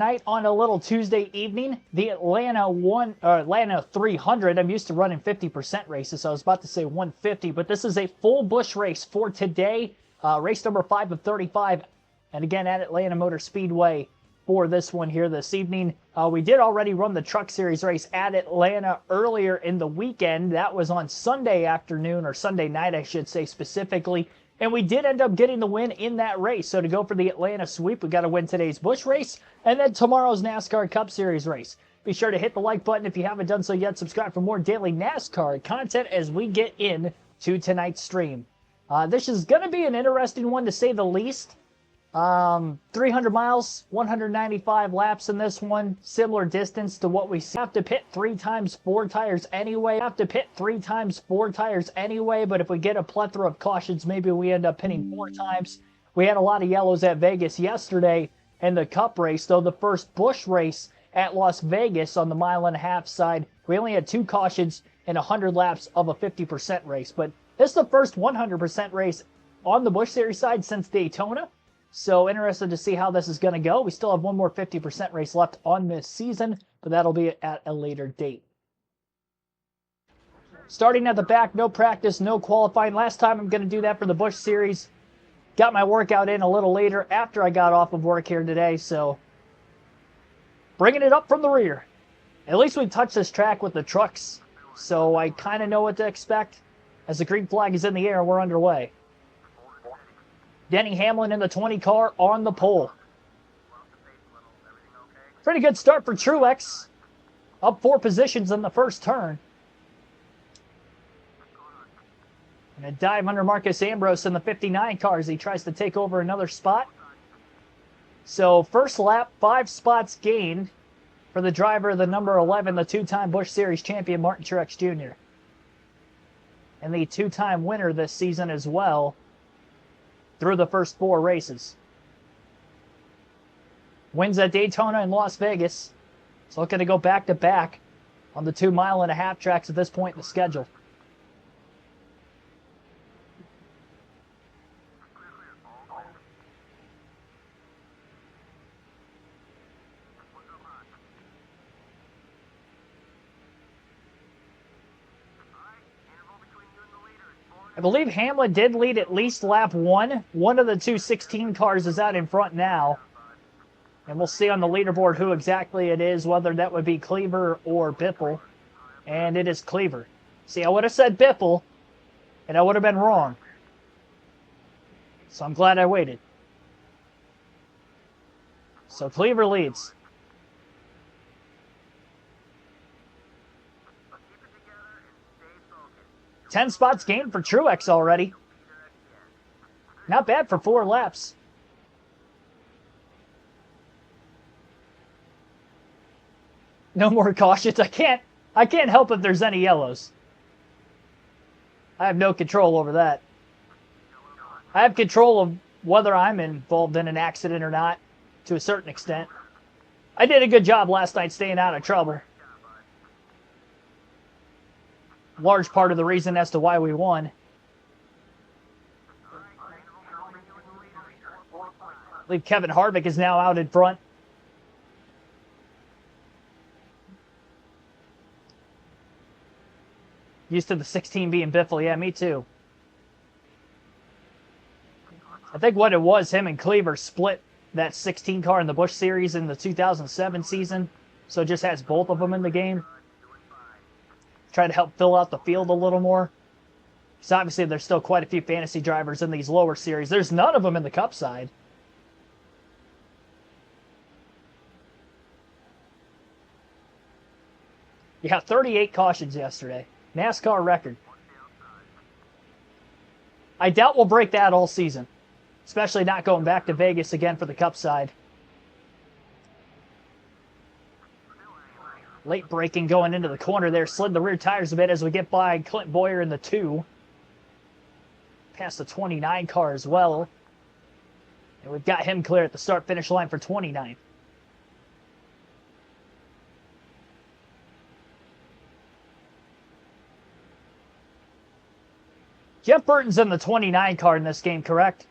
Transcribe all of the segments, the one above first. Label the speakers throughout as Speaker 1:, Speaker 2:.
Speaker 1: Night on a little Tuesday evening, the Atlanta 300. I'm used to running 50% races, so I was about to say 150, but this is a full Busch race for today. Race number 5 of 35, and again at Atlanta Motor Speedway for this one here this evening. We did already run the Truck Series race at Atlanta earlier in the weekend. That was on Sunday afternoon, or Sunday night, I should say specifically. And we did end up getting the win in that race. So to go for the Atlanta sweep, we got to win today's Busch race and then tomorrow's NASCAR Cup Series race. Be sure to hit the like button if you haven't done so yet. Subscribe for more daily NASCAR content as we get into tonight's stream. This is going to be an interesting one to say the least. 300 miles, 195 laps in this one. Similar distance to what we see. Have to pit 3 times 4 tires anyway. But if we get a plethora of cautions, maybe we end up pitting 4 times. We had a lot of yellows at Vegas yesterday in the Cup race, though the first Busch race at Las Vegas on the mile-and-a-half side, we only had 2 cautions and 100 laps of a 50% race. But this is the first 100% race on the Busch Series side since Daytona. So interested to see how this is going to go. We still have one more 50% race left on this season, but that'll be at a later date. Starting at the back, no practice, no qualifying. Last time I'm going to do that for the Busch Series. Got my workout in a little later after I got off of work here today, so bringing it up from the rear. At least we touched this track with the trucks, so I kind of know what to expect. As the green flag is in the air, we're underway. Denny Hamlin in the 20 car on the pole. Pretty good start for Truex. Up 4 positions in the first turn. And a dive under Marcus Ambrose in the 59 car as he tries to take over another spot. So first lap, 5 spots gained for the driver of the number 11, the 2-time Busch Series champion, Martin Truex Jr. And the 2-time winner this season as well, through the first 4 races. Wins at Daytona and Las Vegas. So looking to go back-to-back on the 2-mile-and-a-half tracks at this point in the schedule. I believe Hamlin did lead at least lap 1. One of the 2 16 cars is out in front now. And we'll see on the leaderboard who exactly it is, whether that would be Cleaver or Biffle. And it is Cleaver. See, I would have said Biffle, and I would have been wrong. So I'm glad I waited. So Cleaver leads. Ten spots gained for Truex already. Not bad for 4 laps. No more cautions. I can't help if there's any yellows. I have no control over that. I have control of whether I'm involved in an accident or not, to a certain extent. I did a good job last night staying out of trouble. Large part of the reason as to why we won. I believe Kevin Harvick is now out in front. Used to the 16 being Biffle. Yeah, me too. I think what it was, him and Cleaver split that 16 car in the Busch Series in the 2007 season. So it just has both of them in the game. Try to help fill out the field a little more. Because obviously there's still quite a few fantasy drivers in these lower series. There's none of them in the Cup side. Yeah, 38 cautions yesterday. NASCAR record. I doubt we'll break that all season. Especially not going back to Vegas again for the Cup side. Late braking going into the corner there. Slid the rear tires a bit as we get by Clint Boyer in the 2. Past the 29 car as well. And we've got him clear at the start-finish line for 29. Jeff Burton's in the 29 car in this game, correct?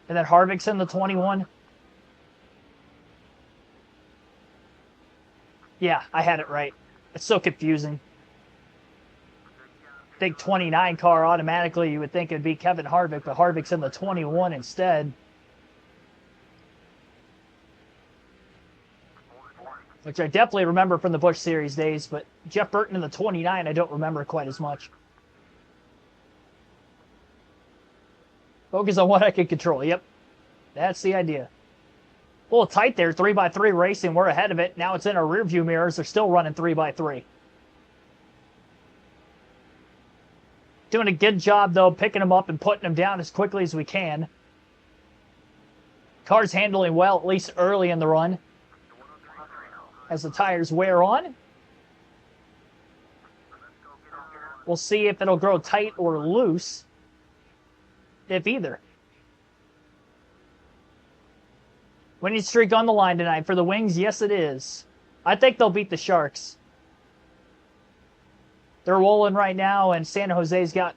Speaker 1: And then Harvick's in the 21. Yeah, I had it right. It's so confusing. Think 29 car automatically, you would think it'd be Kevin Harvick, but Harvick's in the 21 instead. Which I definitely remember from the Busch Series days, but Jeff Burton in the 29 I don't remember quite as much. Focus on what I can control. Yep, that's the idea. A little tight there, 3x3 racing. We're ahead of it. Now it's in our rearview mirrors. They're still running 3x3. Doing a good job, though, picking them up and putting them down as quickly as we can. Car's handling well, at least early in the run. As the tires wear on. We'll see if it'll grow tight or loose. If either. Winning streak on the line tonight for the Wings. Yes, it is. I think they'll beat the Sharks. They're rolling right now, and San Jose's got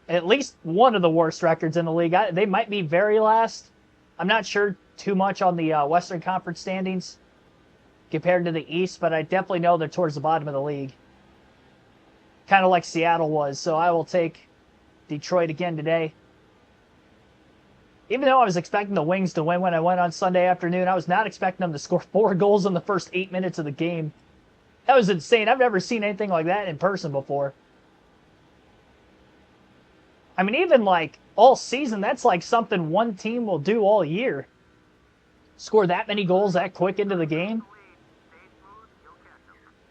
Speaker 1: at least one of the worst records in the league. They might be very last. I'm not sure too much on the Western Conference standings compared to the East, but I definitely know they're towards the bottom of the league. Kind of like Seattle was, so I will take Detroit again today. Even though I was expecting the Wings to win when I went on Sunday afternoon, I was not expecting them to score 4 goals in the first 8 minutes of the game. That was insane. I've never seen anything like that in person before. I mean, even like all season, that's like something one team will do all year. Score that many goals that quick into the game.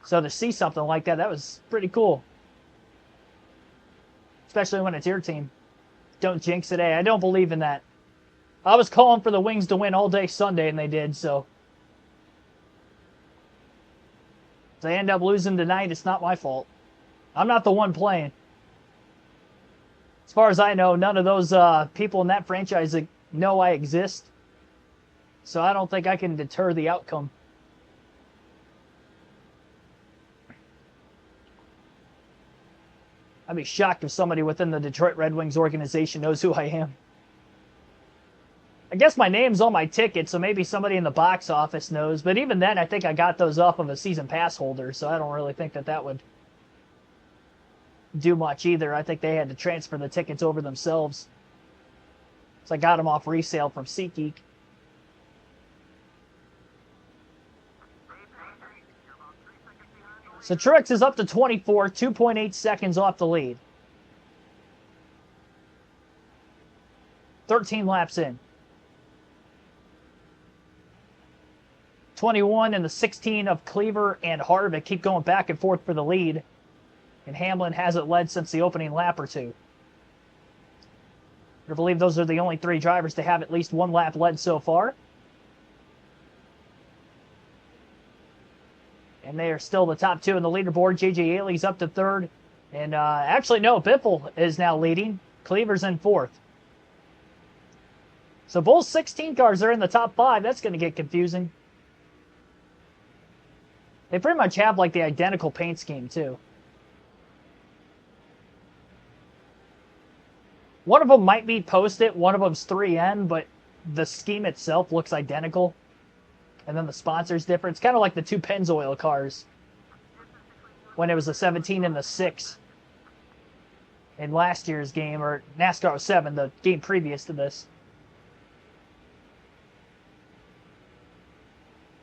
Speaker 1: So to see something like that, that was pretty cool. Especially when it's your team. Don't jinx it, I don't believe in that. I was calling for the Wings to win all day Sunday, and they did, so. If they end up losing tonight, it's not my fault. I'm not the one playing. As far as I know, none of those people in that franchise know I exist. So I don't think I can deter the outcome. I'd be shocked if somebody within the Detroit Red Wings organization knows who I am. I guess my name's on my ticket, so maybe somebody in the box office knows. But even then, I think I got those off of a season pass holder, so I don't really think that would do much either. I think they had to transfer the tickets over themselves. So I got them off resale from SeatGeek. So Truex is up to 24, 2.8 seconds off the lead. 13 laps in. 21 and the 16 of Cleaver and Harvick keep going back and forth for the lead. And Hamlin hasn't led since the opening lap or two. I believe those are the only 3 drivers to have at least 1 lap led so far. And they are still the top 2 in the leaderboard. J.J. Yeley's up to 3rd. And actually, no, Biffle is now leading. Cleaver's in 4th. So both 16 cars are in the top 5. That's going to get confusing. They pretty much have like the identical paint scheme, too. One of them might be Post-it, one of them's 3N, but the scheme itself looks identical. And then the sponsor's different. It's kind of like the 2 Pennzoil cars. When it was the 17 and the 6. In last year's game, or NASCAR 07, the game previous to this.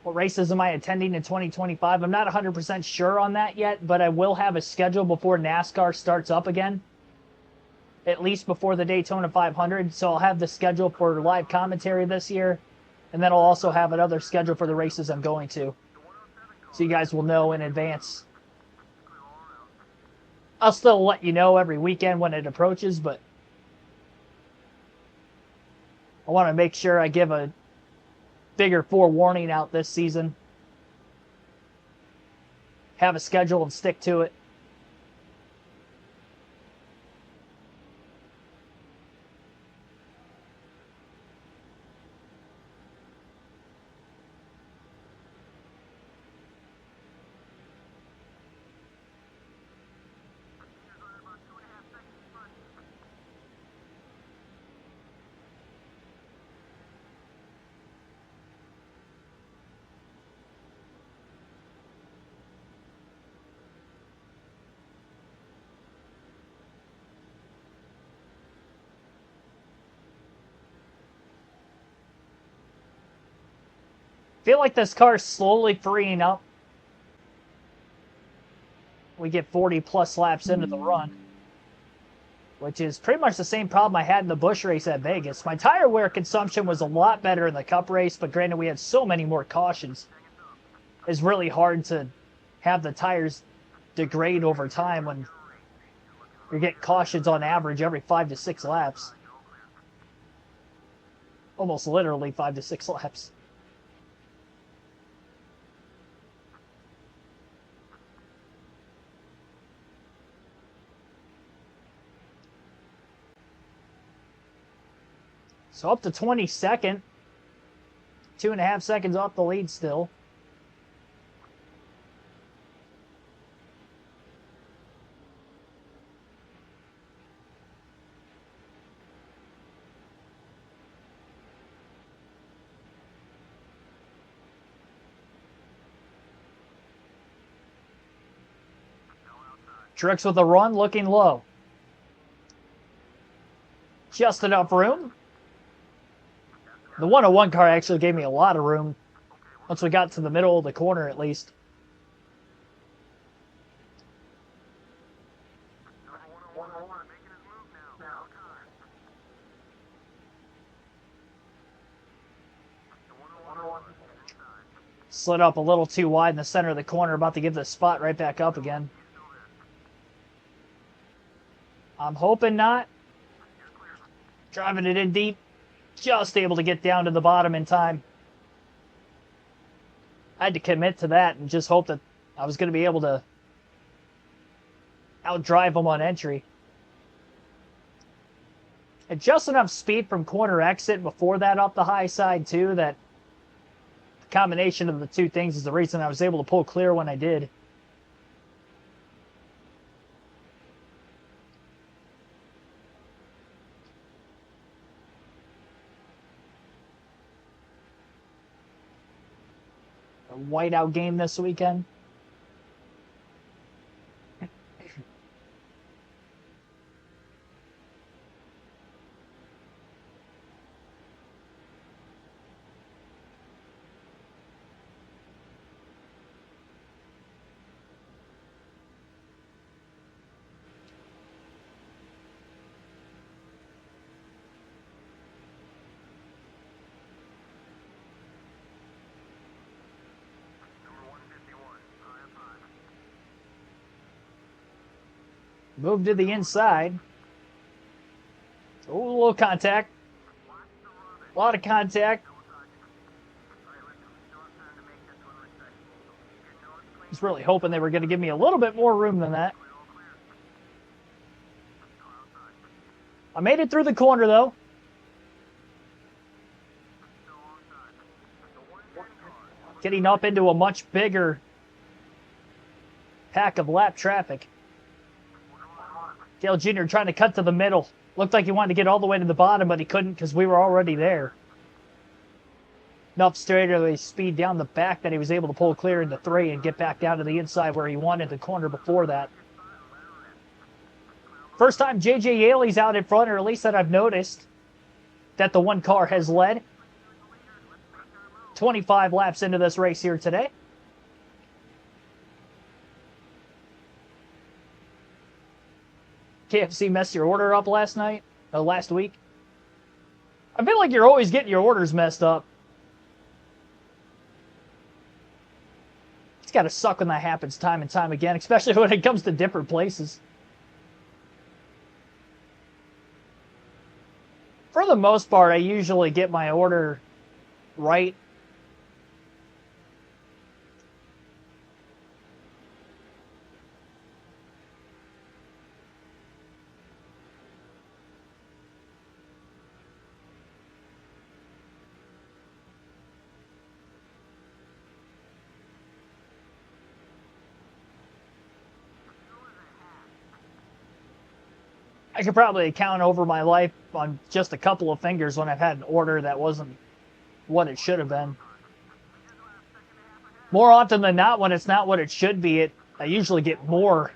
Speaker 1: What races am I attending in 2025? I'm not 100% sure on that yet, but I will have a schedule before NASCAR starts up again. At least before the Daytona 500. So I'll have the schedule for live commentary this year. And then I'll also have another schedule for the races I'm going to. So you guys will know in advance. I'll still let you know every weekend when it approaches, but I want to make sure I give a bigger forewarning out this season. Have a schedule and stick to it. Feel like this car is slowly freeing up. We get 40 plus laps into the run, which is pretty much the same problem I had in the Busch race at Vegas. My tire wear consumption was a lot better in the Cup race, but granted we had so many more cautions. It's really hard to have the tires degrade over time when you're getting cautions on average every 5 to 6 laps. Almost literally 5 to 6 laps. So up to 22nd. 2.5 seconds off the lead still. Truex with a run, looking low. Just enough room. The 101 car actually gave me a lot of room once we got to the middle of the corner at least. Slid up a little too wide in the center of the corner, about to give the spot right back up again. I'm hoping not. Driving it in deep. Just able to get down to the bottom in time. I had to commit to that and just hope that I was going to be able to outdrive them on entry. And just enough speed from corner exit before that up the high side too, that the combination of the two things is the reason I was able to pull clear when I did. A whiteout game this weekend. Move to the inside. Oh, a little contact. A lot of contact. Just really hoping they were going to give me a little bit more room than that. I made it through the corner, though. Getting up into a much bigger pack of lap traffic. Dale Jr. trying to cut to the middle. Looked like he wanted to get all the way to the bottom, but he couldn't because we were already there. Enough straightaway speed down the back that he was able to pull clear into 3 and get back down to the inside where he wanted the corner before that. First time J.J. Yaley's out in front, or at least that I've noticed, that the one car has led. 25 laps into this race here today. KFC messed your order up last week. I feel like you're always getting your orders messed up. It's got to suck when that happens time and time again, especially when it comes to different places. For the most part, I usually get my order right. I could probably count over my life on just a couple of fingers when I've had an order that wasn't what it should have been. More often than not, when it's not what it should be, I usually get more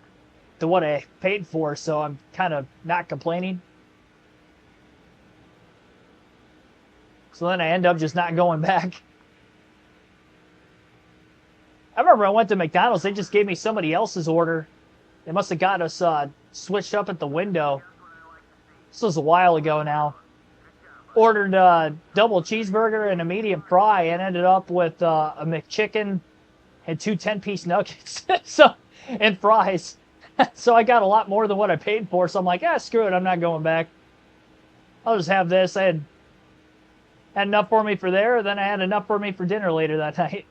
Speaker 1: than what I paid for, so I'm kind of not complaining. So then I end up just not going back. I remember I went to McDonald's. They just gave me somebody else's order. They must have got us switched up at the window. This was a while ago now. Ordered a double cheeseburger and a medium fry and ended up with a McChicken and 2 10-piece nuggets and fries. So I got a lot more than what I paid for. So I'm like, screw it. I'm not going back. I'll just have this. I had enough for me for there. Then I had enough for me for dinner later that night.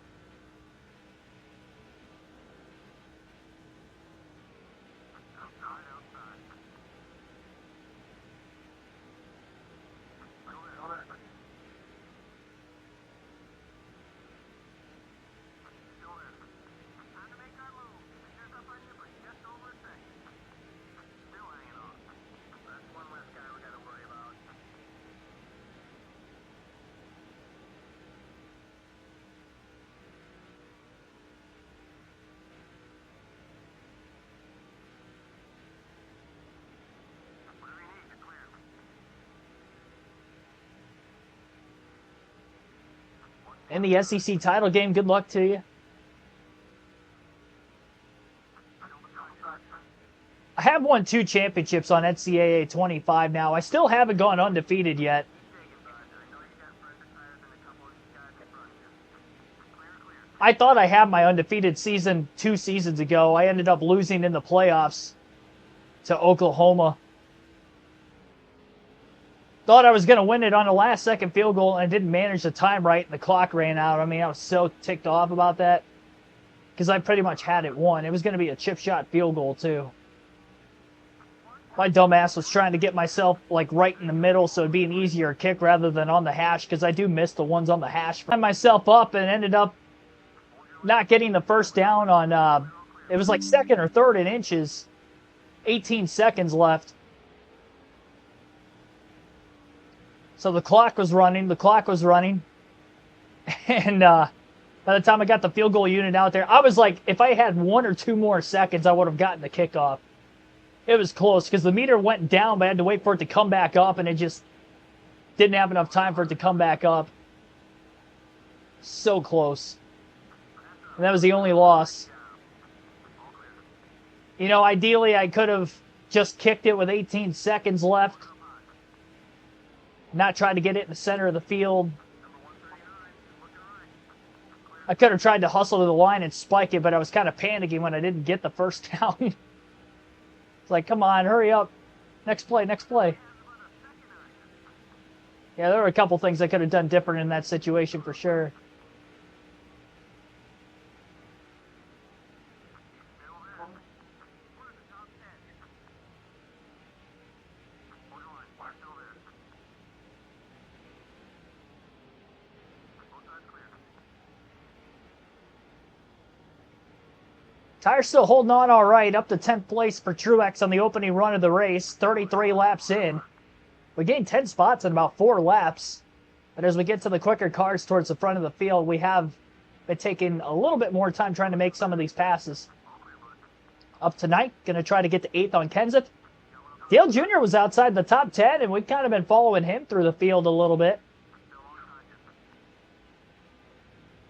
Speaker 1: In the SEC title game, good luck to you. I have won 2 championships on NCAA 25 now. I still haven't gone undefeated yet. I thought I had my undefeated season 2 seasons ago. I ended up losing in the playoffs to Oklahoma. Thought I was going to win it on the last second field goal, and I didn't manage the time right, and the clock ran out. I mean, I was so ticked off about that because I pretty much had it won. It was going to be a chip shot field goal, too. My dumbass was trying to get myself, like, right in the middle so it'd be an easier kick rather than on the hash because I do miss the ones on the hash. I myself up and ended up not getting the first down on, it was like 2nd or 3rd in inches, 18 seconds left. So the clock was running, and by the time I got the field goal unit out there, I was like, if I had 1 or 2 more seconds, I would have gotten the kickoff. It was close, because the meter went down, but I had to wait for it to come back up, and it just didn't have enough time for it to come back up. So close. And that was the only loss. You know, ideally, I could have just kicked it with 18 seconds left. Not trying to get it in the center of the field. I could have tried to hustle to the line and spike it, but I was kind of panicking when I didn't get the first down. It's like, come on, hurry up. Next play, next play. Yeah, there were a couple things I could have done different in that situation for sure. Tires still holding on all right, up to 10th place for Truex on the opening run of the race, 33 laps in. We gained 10 spots in about 4 laps. But as we get to the quicker cars towards the front of the field, we have been taking a little bit more time trying to make some of these passes. Up tonight, going to try to get to 8th on Kenseth. Dale Jr. was outside the top 10, and we've kind of been following him through the field a little bit.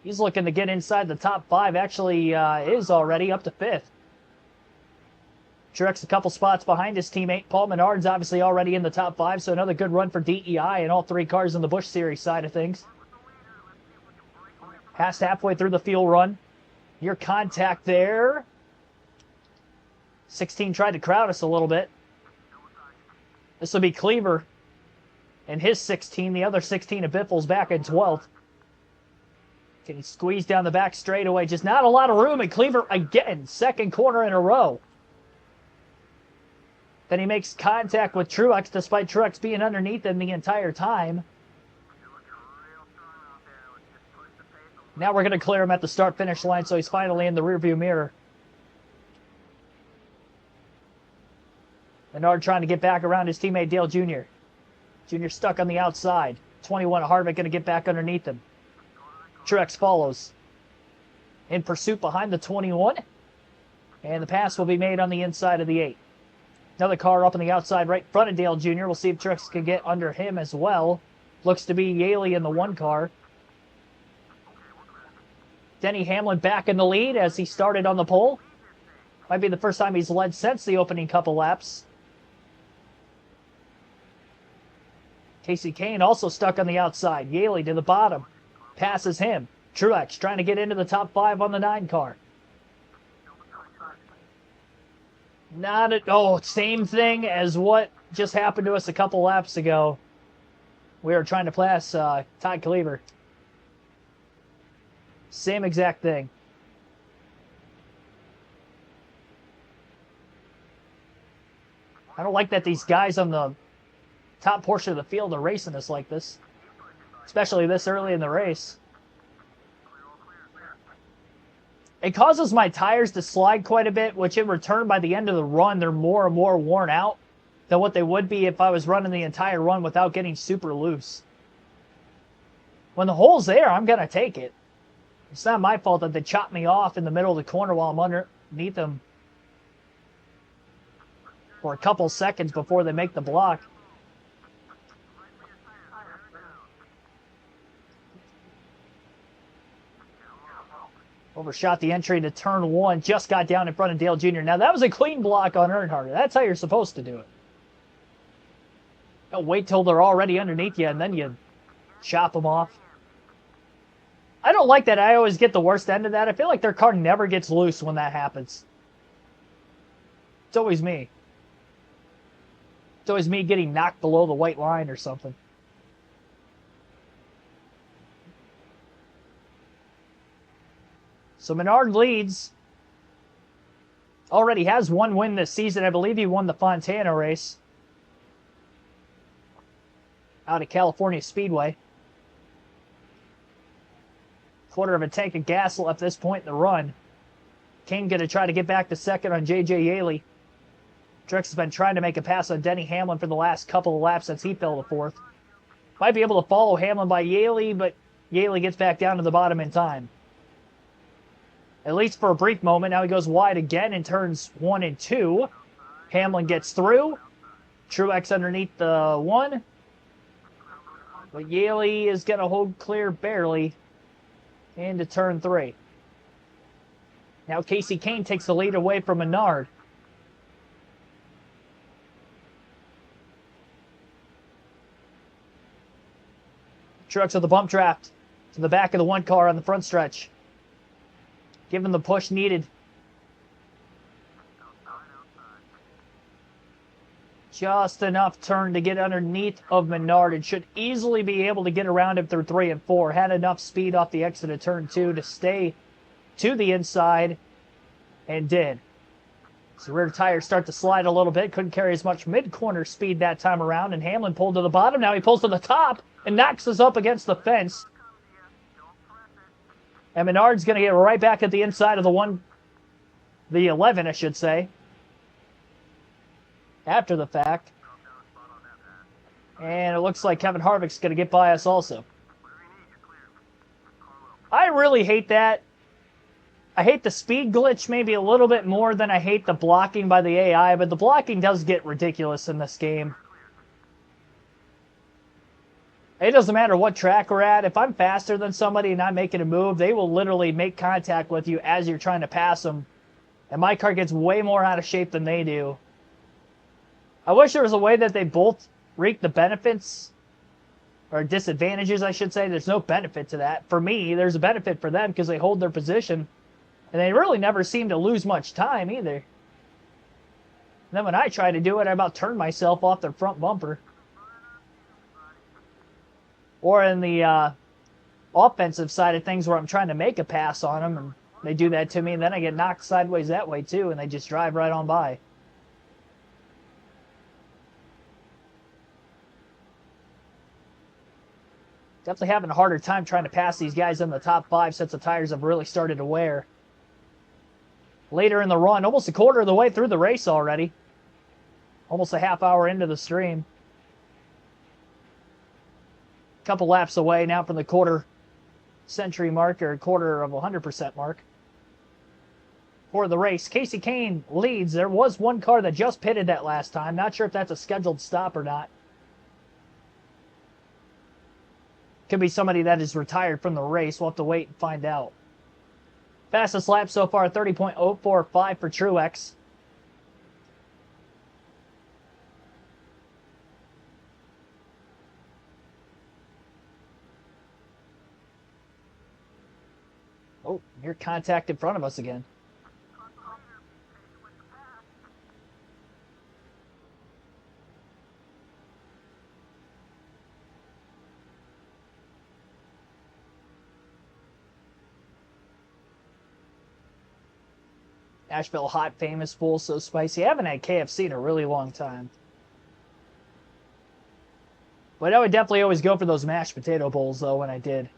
Speaker 1: He's looking to get inside the top 5. Actually, is already up to 5th. Truex a couple spots behind his teammate. Paul Menard's obviously already in the top 5, so another good run for DEI and all 3 cars in the Busch Series side of things. Past halfway through the field run. Your contact there. 16 tried to crowd us a little bit. This will be Cleaver and his 16. The other 16 of Biffle's back in 12th. Can he squeeze down the back straightaway? Just not a lot of room, and Cleaver again, 2nd corner in a row. Then he makes contact with Truex, despite Truex being underneath him the entire time. Now we're going to clear him at the start-finish line, so he's finally in the rearview mirror. Menard trying to get back around his teammate Dale Jr. Jr. stuck on the outside. 21 Harvick going to get back underneath him. Truex follows. In pursuit behind the 21. And the pass will be made on the inside of the 8. Another car up on the outside right in front of Dale Jr. We'll see if Truex can get under him as well. Looks to be Yaley in the 1 car. Denny Hamlin back in the lead as he started on the pole. Might be the first time he's led since the opening couple laps. Kasey Kahne also stuck on the outside. Yaley to the bottom. Passes him. Truex trying to get into the top 5 on the 9 car. Same thing as what just happened to us a couple laps ago. We were trying to pass Todd Cleaver. Same exact thing. I don't like that these guys on the top portion of the field are racing us like this, especially this early in the race. It causes my tires to slide quite a bit, which in return, by the end of the run, they're more and more worn out than what they would be if I was running the entire run without getting super loose. When the hole's there, I'm going to take it. It's not my fault that they chop me off in the middle of the corner while I'm underneath them for a couple seconds before they make the block. Overshot the entry to turn 1. Just got down in front of Dale Jr. Now, that was a clean block on Earnhardt. That's how you're supposed to do it. Don't wait till they're already underneath you, and then you chop them off. I don't like that. I always get the worst end of that. I feel like their car never gets loose when that happens. It's always me. It's always me getting knocked below the white line or something. So Menard leads. Already has one win this season. I believe he won the Fontana race out at California Speedway. Quarter of a tank of gas left this point in the run. Kahne going to try to get back to second on J.J. Yaley. Truex has been trying to make a pass on Denny Hamlin for the last couple of laps since he fell to 4th. Might be able to follow Hamlin by Yaley, but Yaley gets back down to the bottom in time. At least for a brief moment. Now he goes wide again in turns 1 and 2. Hamlin gets through. Truex underneath the 1. But Yaley is going to hold clear barely into turn 3. Now Kasey Kahne takes the lead away from Menard. Truex with the bump draft to the back of the 1 car on the front stretch. Give him the push needed. Just enough turn to get underneath of Menard and should easily be able to get around him through 3 and 4. Had enough speed off the exit of turn 2 to stay to the inside and did. So rear tires start to slide a little bit. Couldn't carry as much mid-corner speed that time around, and Hamlin pulled to the bottom. Now he pulls to the top and knocks us up against the fence. And Menard's going to get right back at the inside of the 11, I should say, after the fact. And it looks like Kevin Harvick's going to get by us also. I really hate that. I hate the speed glitch maybe a little bit more than I hate the blocking by the AI, but the blocking does get ridiculous in this game. It doesn't matter what track we're at. If I'm faster than somebody and I'm making a move, they will literally make contact with you as you're trying to pass them. And my car gets way more out of shape than they do. I wish there was a way that they both reap the benefits, or disadvantages, I should say. There's no benefit to that. For me, there's a benefit for them because they hold their position. And they really never seem to lose much time either. And then when I try to do it, I about turn myself off their front bumper. Or in the offensive side of things where I'm trying to make a pass on them, and they do that to me, and then I get knocked sideways that way too, and they just drive right on by. Definitely having a harder time trying to pass these guys in the top 5 since the tires have really started to wear. Later in the run, almost a quarter of the way through the race already. Almost a half hour into the stream. Couple laps away now from the quarter century mark, or quarter of 100% mark for the race. Kasey Kahne leads. There was one car that just pitted that last time. Not sure if that's a scheduled stop or not. Could be somebody that is retired from the race. We'll have to wait and find out. Fastest lap so far, 30.045 for Truex. Oh, near contact in front of us again. Asheville hot, famous, full, so spicy. I haven't had KFC in a really long time. But I would definitely always go for those mashed potato bowls, though, when I did.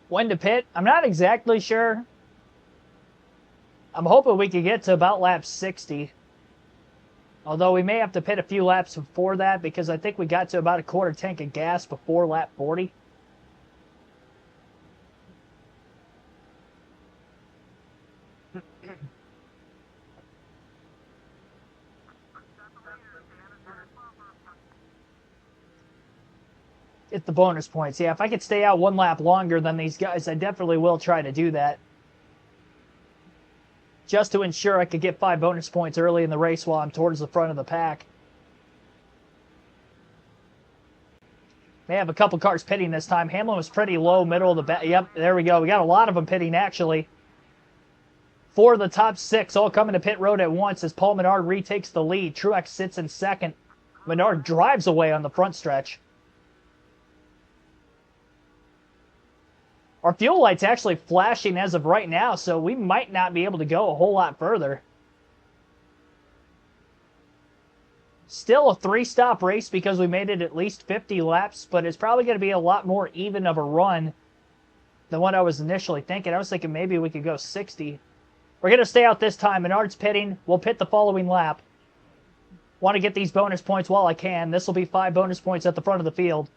Speaker 1: When to pit? I'm not exactly sure. I'm hoping we could get to about lap 60. Although we may have to pit a few laps before that because I think we got to about a quarter tank of gas before lap 40. Get the bonus points. Yeah, if I could stay out one lap longer than these guys, I definitely will try to do that. Just to ensure I could get 5 bonus points early in the race while I'm towards the front of the pack. May have a couple cars pitting this time. Hamlin was pretty low, middle of the back. Yep, there we go. We got a lot of them pitting, actually. 4 of the top 6 all coming to pit road at once as Paul Menard retakes the lead. Truex sits in second. Menard drives away on the front stretch. Our fuel light's actually flashing as of right now, so we might not be able to go a whole lot further. Still a 3-stop race because we made it at least 50 laps, but it's probably going to be a lot more even of a run than what I was initially thinking. I was thinking maybe we could go 60. We're going to stay out this time. Menard's pitting. We'll pit the following lap. Want to get these bonus points while I can. This will be 5 bonus points at the front of the field.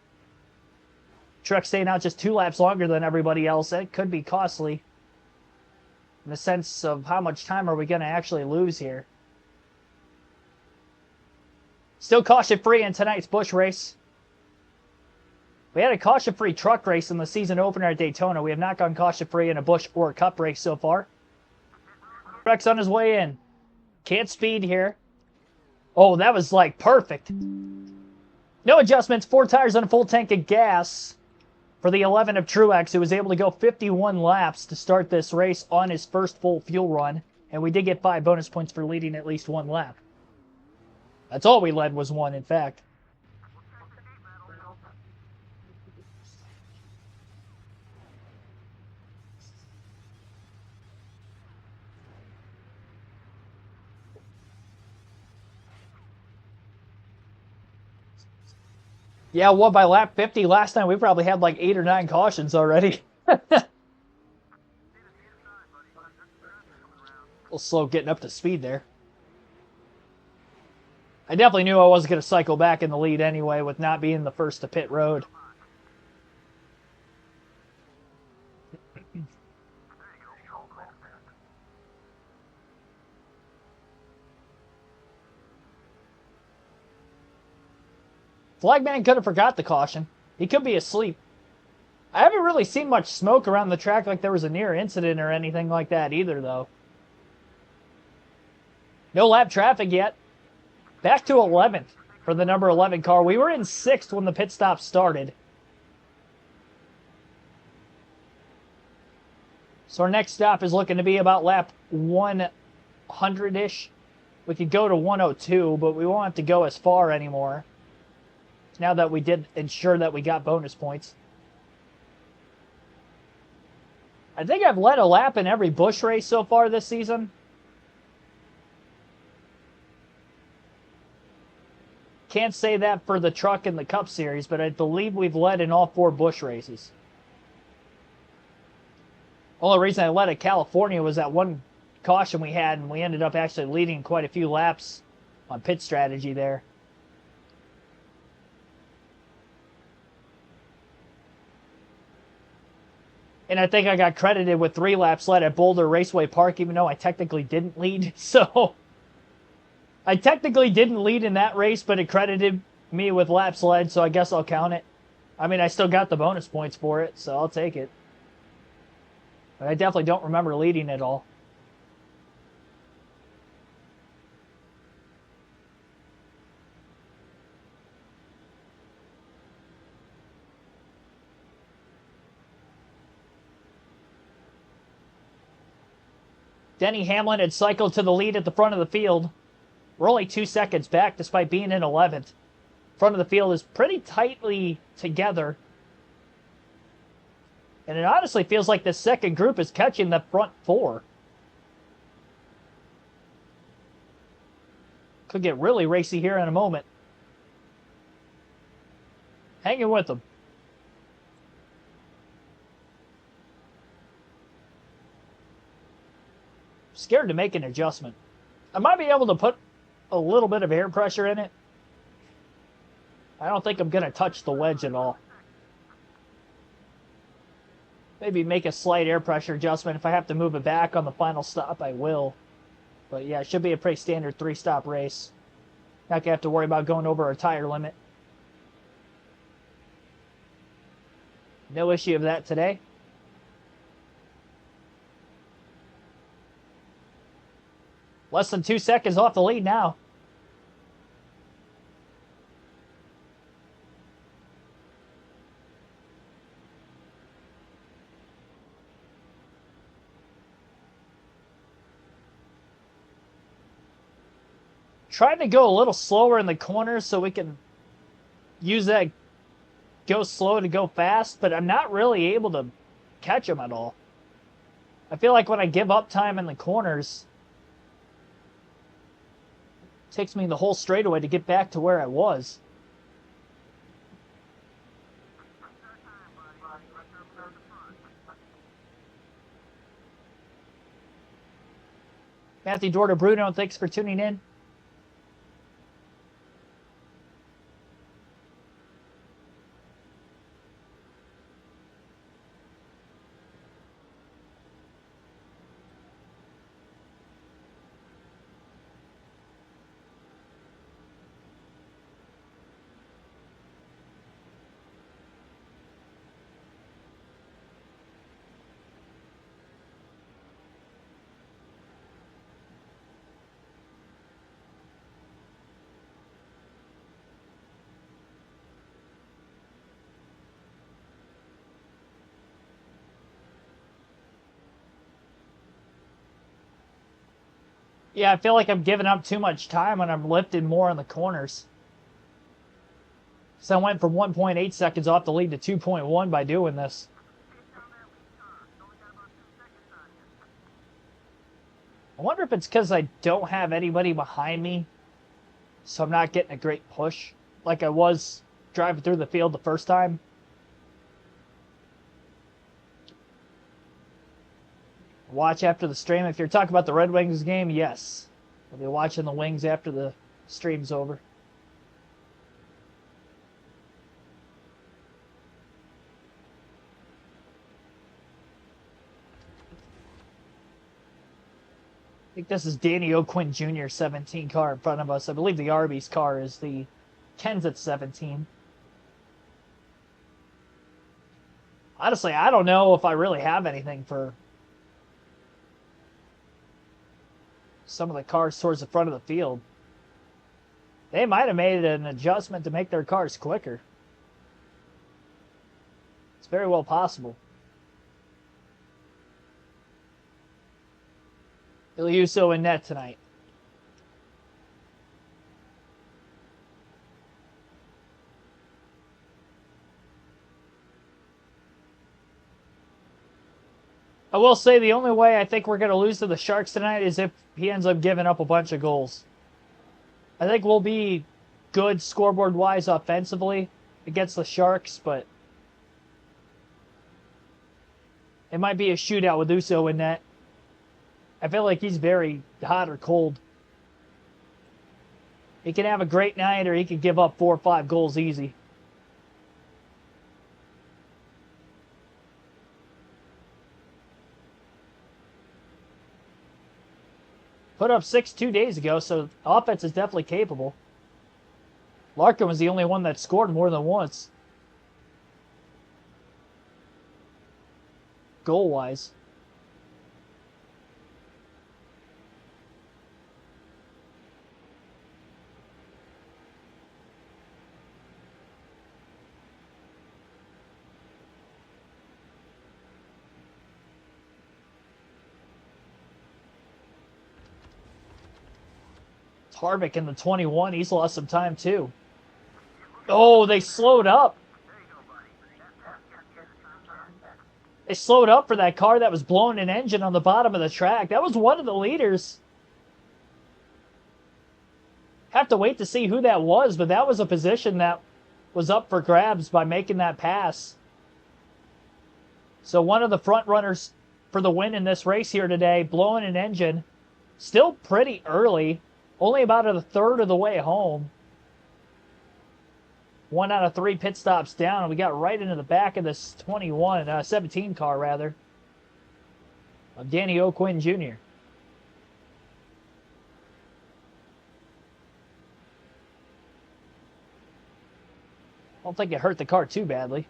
Speaker 1: Truex staying out just 2 laps longer than everybody else. It could be costly in the sense of how much time are we going to actually lose here. Still caution-free in tonight's Busch race. We had a caution-free truck race in the season opener at Daytona. We have not gone caution-free in a Busch or a Cup race so far. Truex on his way in. Can't speed here. Oh, that was like perfect. No adjustments. 4 tires and a full tank of gas for the 11 of Truex, who was able to go 51 laps to start this race on his first full fuel run. And we did get 5 bonus points for leading at least 1 lap. That's all we led was 1, in fact. Yeah, well, by lap 50 last time, we probably had like 8 or 9 cautions already. A little slow getting up to speed there. I definitely knew I wasn't going to cycle back in the lead anyway with not being the first to pit road. Flagman could have forgot the caution. He could be asleep. I haven't really seen much smoke around the track like there was a near incident or anything like that either, though. No lap traffic yet. Back to 11th for the number 11 car. We were in 6th when the pit stop started. So our next stop is looking to be about lap 100-ish. We could go to 102, but we won't have to go as far anymore. Now that we did ensure that we got bonus points. I think I've led a lap in every Busch race so far this season. Can't say that for the truck and the Cup Series, but I believe we've led in all 4 Busch races. Only reason I led at California was that one caution we had, and we ended up actually leading quite a few laps on pit strategy there. And I think I got credited with 3 laps led at Boulder Raceway Park, even though I technically didn't lead. So I technically didn't lead in that race, but it credited me with laps led, so I guess I'll count it. I mean, I still got the bonus points for it, so I'll take it. But I definitely don't remember leading at all. Denny Hamlin had cycled to the lead at the front of the field. We're only 2 seconds back despite being in 11th. Front of the field is pretty tightly together. And it honestly feels like the second group is catching the front 4. Could get really racy here in a moment. Hanging with them. Scared to make an adjustment. I might be able to put a little bit of air pressure in it. I don't think I'm going to touch the wedge at all. Maybe make a slight air pressure adjustment. If I have to move it back on the final stop, I will. But yeah, it should be a pretty standard 3-stop race. Not going to have to worry about going over our tire limit. No issue of that today. Less than 2 seconds off the lead now. Trying to go a little slower in the corners so we can use that go slow to go fast, but I'm not really able to catch them at all. I feel like when I give up time in the corners, it takes me the whole straightaway to get back to where I was. Matthew Dorter Bruno, thanks for tuning in. Yeah, I feel like I'm giving up too much time when I'm lifting more in the corners. So I went from 1.8 seconds off the lead to 2.1 by doing this. I wonder if it's because I don't have anybody behind me, so I'm not getting a great push like I was driving through the field the first time. Watch after the stream. If you're talking about the Red Wings game, yes. I'll be watching the Wings after the stream's over. I think this is Danny O'Quinn Jr. 17 car in front of us. I believe the Arby's car is the Kenseth 17. Honestly, I don't know if I really have anything for some of the cars towards the front of the field. They might have made an adjustment to make their cars quicker. It's very well possible. Ilyuso in net tonight. I will say the only way I think we're going to lose to the Sharks tonight is if he ends up giving up a bunch of goals. I think we'll be good scoreboard-wise offensively against the Sharks, but it might be a shootout with Uso in net. I feel like he's very hot or cold. He can have a great night or he can give up 4 or 5 goals easy. Put up 6 2 days ago, so offense is definitely capable. Larkin was the only one that scored more than once. Goal-wise. Harvick in the 21. He's lost some time, too. Oh, they slowed up. They slowed up for that car that was blowing an engine on the bottom of the track. That was one of the leaders. Have to wait to see who that was, but that was a position that was up for grabs by making that pass. So one of the front runners for the win in this race here today, blowing an engine. Still pretty early. Only about a third of the way home. 1 out of 3 pit stops down, and we got right into the back of this 17 car, rather, of Danny O'Quinn Jr. I don't think it hurt the car too badly.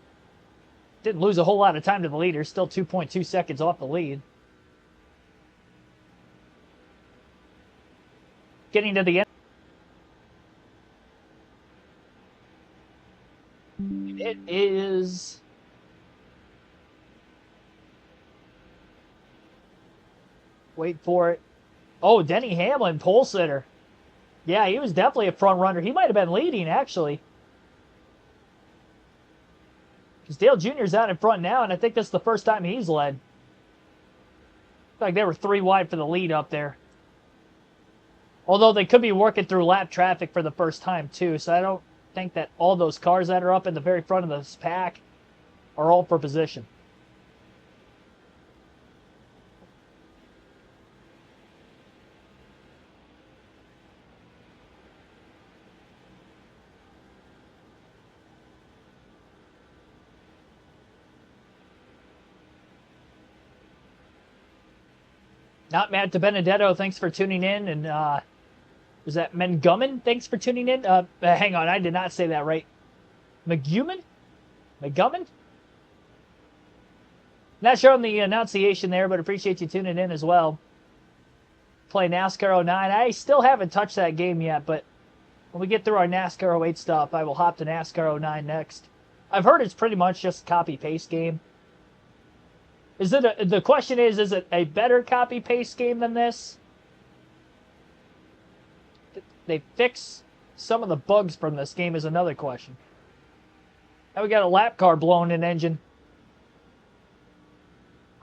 Speaker 1: Didn't lose a whole lot of time to the leader. Still 2.2 seconds off the lead. Getting to the end. It is... Wait for it. Oh, Denny Hamlin, pole sitter. Yeah, he was definitely a front runner. He might have been leading, actually. Because Dale Jr.'s out in front now, and I think this is the first time he's led. Like they were 3 wide for the lead up there. Although they could be working through lap traffic for the first time, too. So I don't think that all those cars that are up in the very front of this pack are all for position. Not Matt DiBenedetto, thanks for tuning in. And was that Mengumen? Thanks for tuning in. Hang on, I did not say that right. Mengumen? Not sure on the enunciation there, but appreciate you tuning in as well. Play NASCAR 09. I still haven't touched that game yet, but when we get through our NASCAR 08 stuff, I will hop to NASCAR 09 next. I've heard it's pretty much just a copy-paste game. The question is it a better copy-paste game than this? They fix some of the bugs from this game is another question. Now we got a lap car blowing an engine.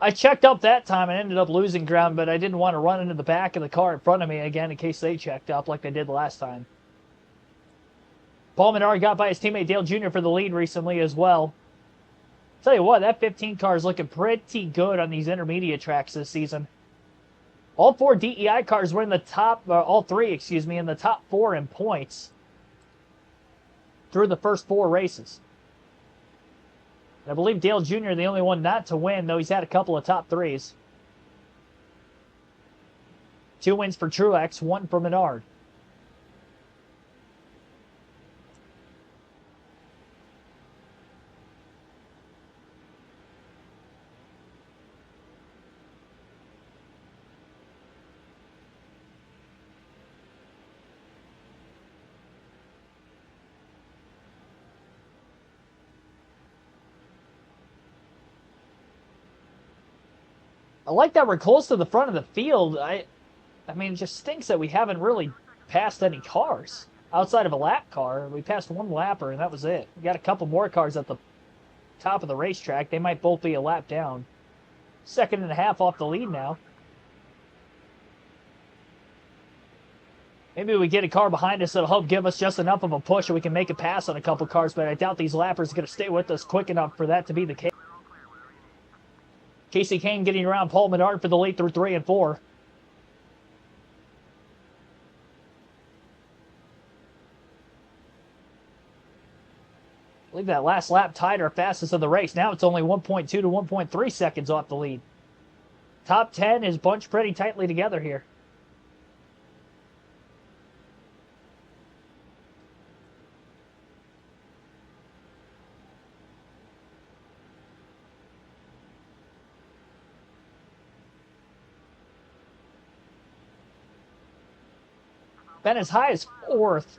Speaker 1: I checked up that time and ended up losing ground, but I didn't want to run into the back of the car in front of me again in case they checked up like they did last time. Paul Menard got by his teammate Dale Jr. for the lead recently as well. Tell you what, that 15 car is looking pretty good on these intermediate tracks this season. All 4 DEI cars were in the top, all 3, excuse me, in the top 4 in points through the first 4 races. I believe Dale Jr. the only one not to win, though he's had a couple of top 3s. 2 wins for Truex, 1 for Menard. I like that we're close to the front of the field. I mean, it just stinks that we haven't really passed any cars outside of a lap car. We passed 1 lapper, and that was it. We got a couple more cars at the top of the racetrack. They might both be a lap down. 2.5 off the lead now. Maybe we get a car behind us that'll help give us just enough of a push and we can make a pass on a couple cars, but I doubt these lappers are going to stay with us quick enough for that to be the case. Casey Kane getting around Paul Menard for the lead through 3 and 4. I believe that last lap tied our fastest of the race. Now it's only 1.2 to 1.3 seconds off the lead. Top 10 is bunched pretty tightly together here. Been as high as fourth.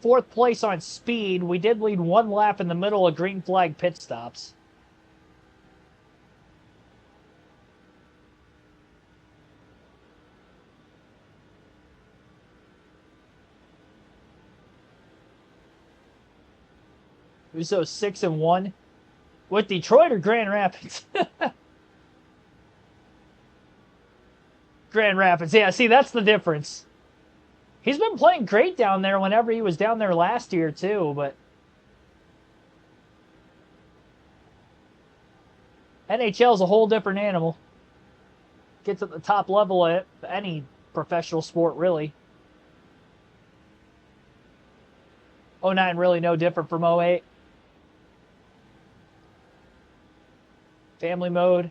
Speaker 1: Fourth place on speed. We did lead one lap in the middle of green flag pit stops. Uso 6-1 with Detroit or Grand Rapids. Grand Rapids, yeah. See, that's the difference. He's been playing great down there whenever he was down there last year too, but NHL's a whole different animal. Gets at the top level of any professional sport, really. 09 really no different from 08. Family mode.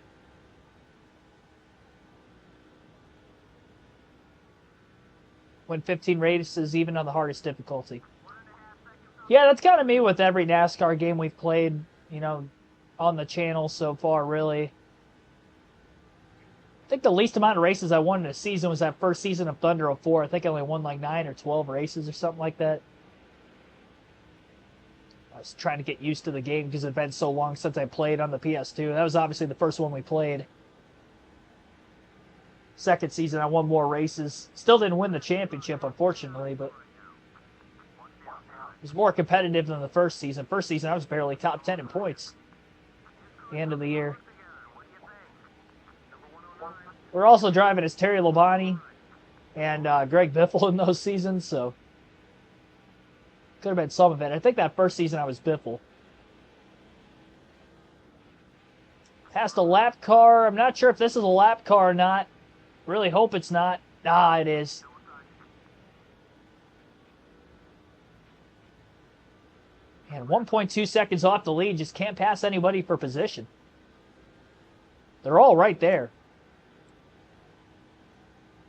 Speaker 1: Win 15 races even on the hardest difficulty. Yeah, that's kind of me with every NASCAR game we've played, you know, on the channel so far, really. I think the least amount of races I won in a season was that first season of Thunder 04. I think I only won like 9 or 12 races or something like that. I was trying to get used to the game because it had been so long since I played on the PS2. That was obviously the first one we played. Second season, I won more races. Still didn't win the championship, unfortunately, but it was more competitive than the first season. First season, I was barely top 10 in points at the end of the year. We're also driving as Terry Labonte and Greg Biffle in those seasons, so could have been some of it. I think that first season I was Biffle. Passed a lap car. I'm not sure if this is a lap car or not. Really hope it's not. Ah, it is. And 1.2 seconds off the lead. Just can't pass anybody for position. They're all right there.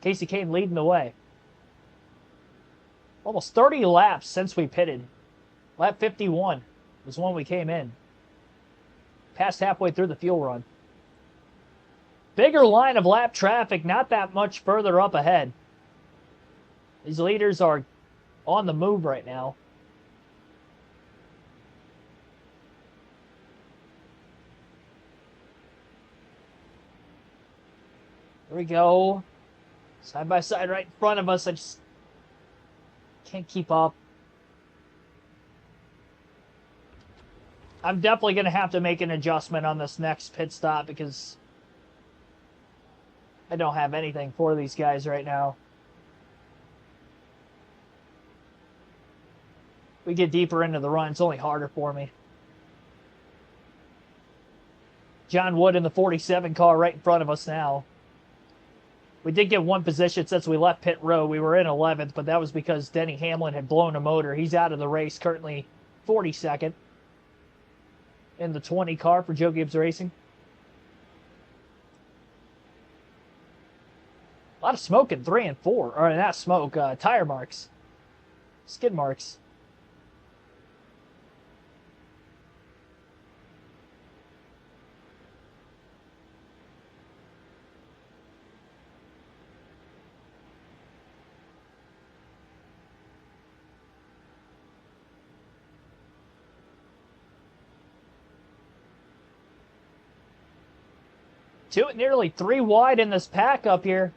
Speaker 1: Casey Kane leading the way. Almost 30 laps since we pitted. Lap 51 was when we came in. Passed halfway through the fuel run. Bigger line of lap traffic, not that much further up ahead. These leaders are on the move right now. Here we go. Side by side right in front of us. I just can't keep up. I'm definitely going to have to make an adjustment on this next pit stop because I don't have anything for these guys right now. We get deeper into the run, it's only harder for me. John Wood in the 47 car right in front of us now. We did get one position since we left pit road. We were in 11th, but that was because Denny Hamlin had blown a motor. He's out of the race, currently 42nd in the 20 car for Joe Gibbs Racing. A lot of smoke in 3 and 4. Or not smoke, tire marks. Skid marks. Nearly 3 wide in this pack up here.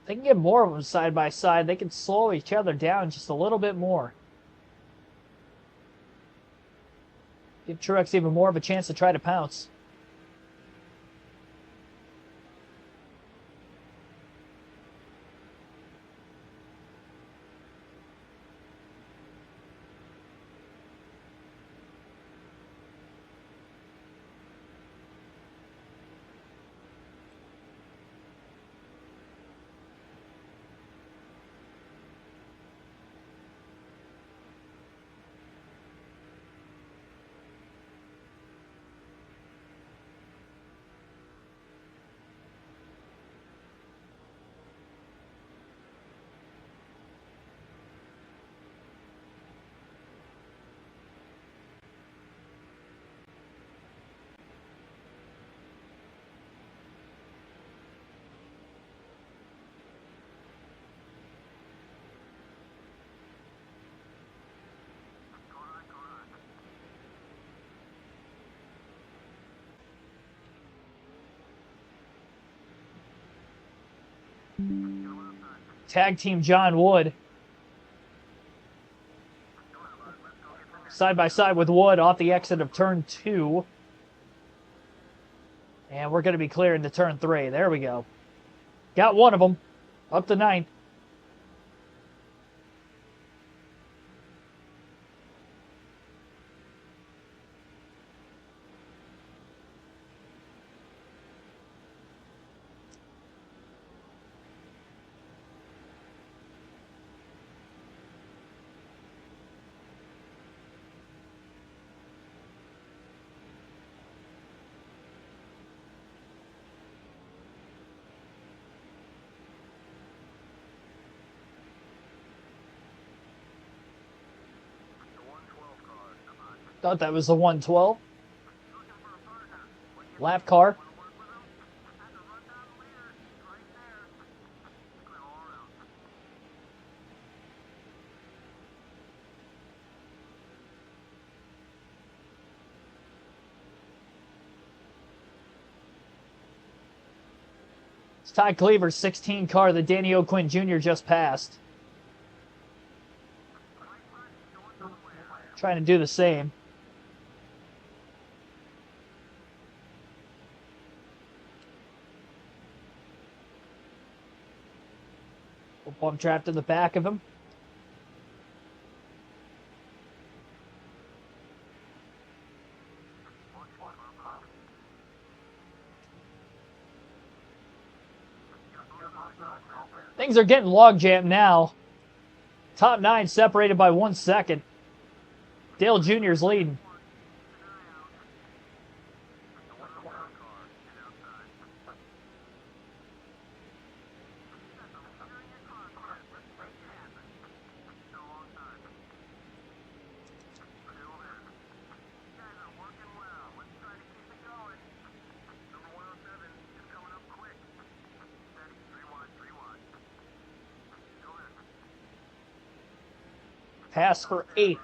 Speaker 1: They can get more of them side by side. They can slow each other down just a little bit more. Give Truex even more of a chance to try to pounce. Tag team John Wood. Side by side with Wood off the exit of turn 2. And we're going to be clearing the turn 3. There we go. Got one of them. Up to 9th. Thought that was the 112. Lap car. It's Ty Cleaver's 16 car that Danny O'Quinn Jr. just passed. Trying to do the same. I'm trapped in the back of him. Things are getting logjam now. Top 9 separated by 1 second. Dale Jr.'s leading. Pass for 8th.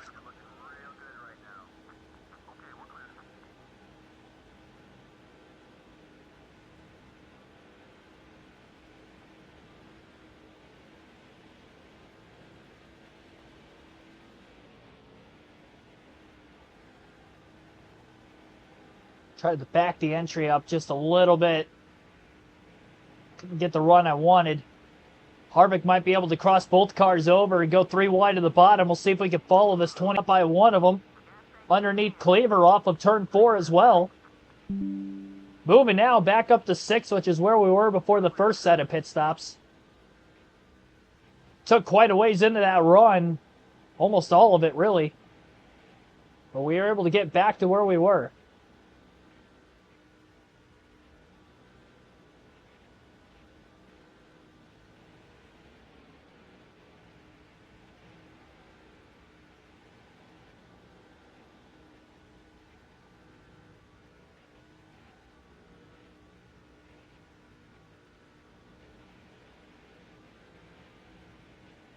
Speaker 1: Tried to back the entry up just a little bit. Couldn't get the run I wanted. Harvick might be able to cross both cars over and go 3 wide to the bottom. We'll see if we can follow this 20 up by one of them. Underneath Cleaver off of turn 4 as well. Moving now back up to 6, which is where we were before the first set of pit stops. Took quite a ways into that run. Almost all of it, really. But we were able to get back to where we were.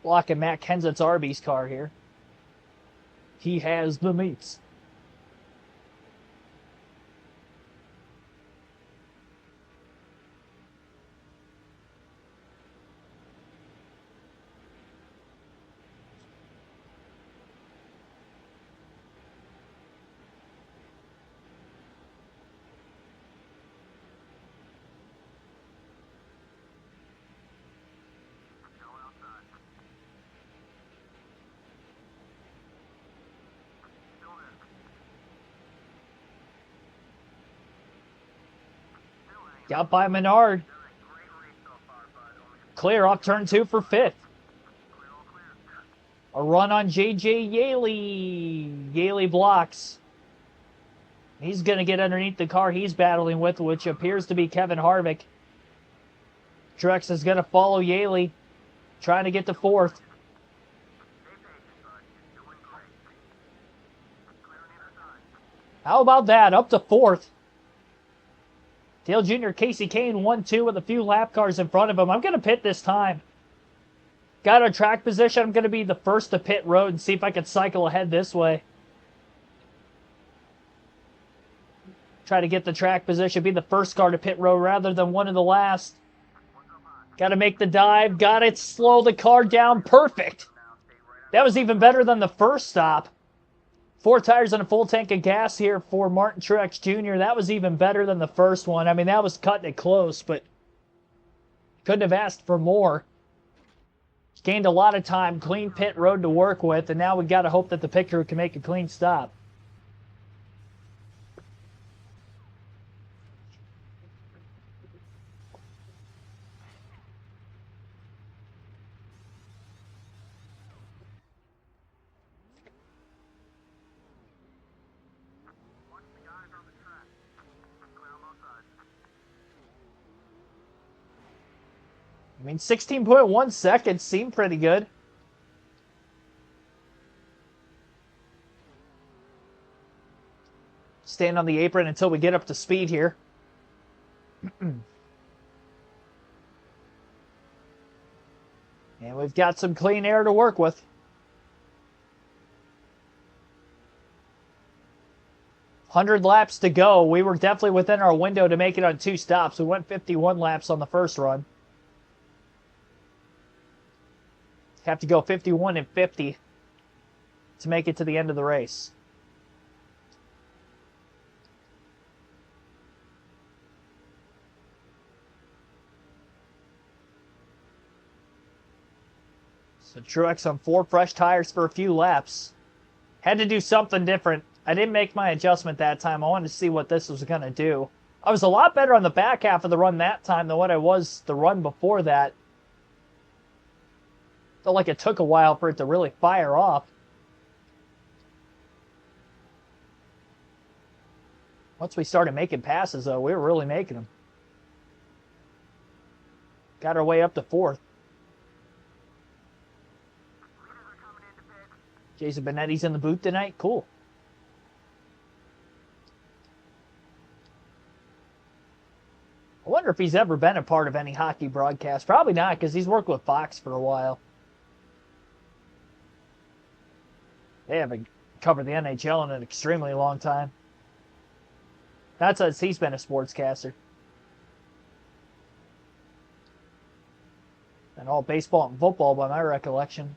Speaker 1: Blocking Matt Kenseth's Arby's car here. He has the meats. Got by Menard. Clear off turn 2 for 5th. A run on J.J. Yaley. Yaley blocks. He's going to get underneath the car he's battling with, which appears to be Kevin Harvick. Truex is going to follow Yaley, trying to get to 4th. How about that? Up to 4th. Dale Jr., Casey Kane, 1-2 with a few lap cars in front of him. I'm going to pit this time. Got a track position. I'm going to be the first to pit road and see if I can cycle ahead this way. Try to get the track position, be the first car to pit road rather than one of the last. Got to make the dive. Got it. Slow the car down. Perfect. That was even better than the first stop. 4 tires and a full tank of gas here for Martin Truex Jr. That was even better than the first one. I mean, that was cutting it close, but couldn't have asked for more. Gained a lot of time. Clean pit road to work with, and now we got to hope that the pit crew can make a clean stop. I mean, 16.1 seconds seemed pretty good. Stand on the apron until we get up to speed here. And we've got some clean air to work with. 100 laps to go. We were definitely within our window to make it on 2 stops. We went 51 laps on the first run. Have to go 51 and 50 to make it to the end of the race. So Truex on 4 fresh tires for a few laps. Had to do something different. I didn't make my adjustment that time. I wanted to see what this was going to do. I was a lot better on the back half of the run that time than what I was the run before that. Felt like it took a while for it to really fire off. Once we started making passes, though, we were really making them. Got our way up to 4th. Jason Benetti's in the booth tonight. Cool. I wonder if he's ever been a part of any hockey broadcast. Probably not, because he's worked with Fox for a while. They haven't covered the NHL in an extremely long time. Not since he's been a sportscaster. And all baseball and football by my recollection.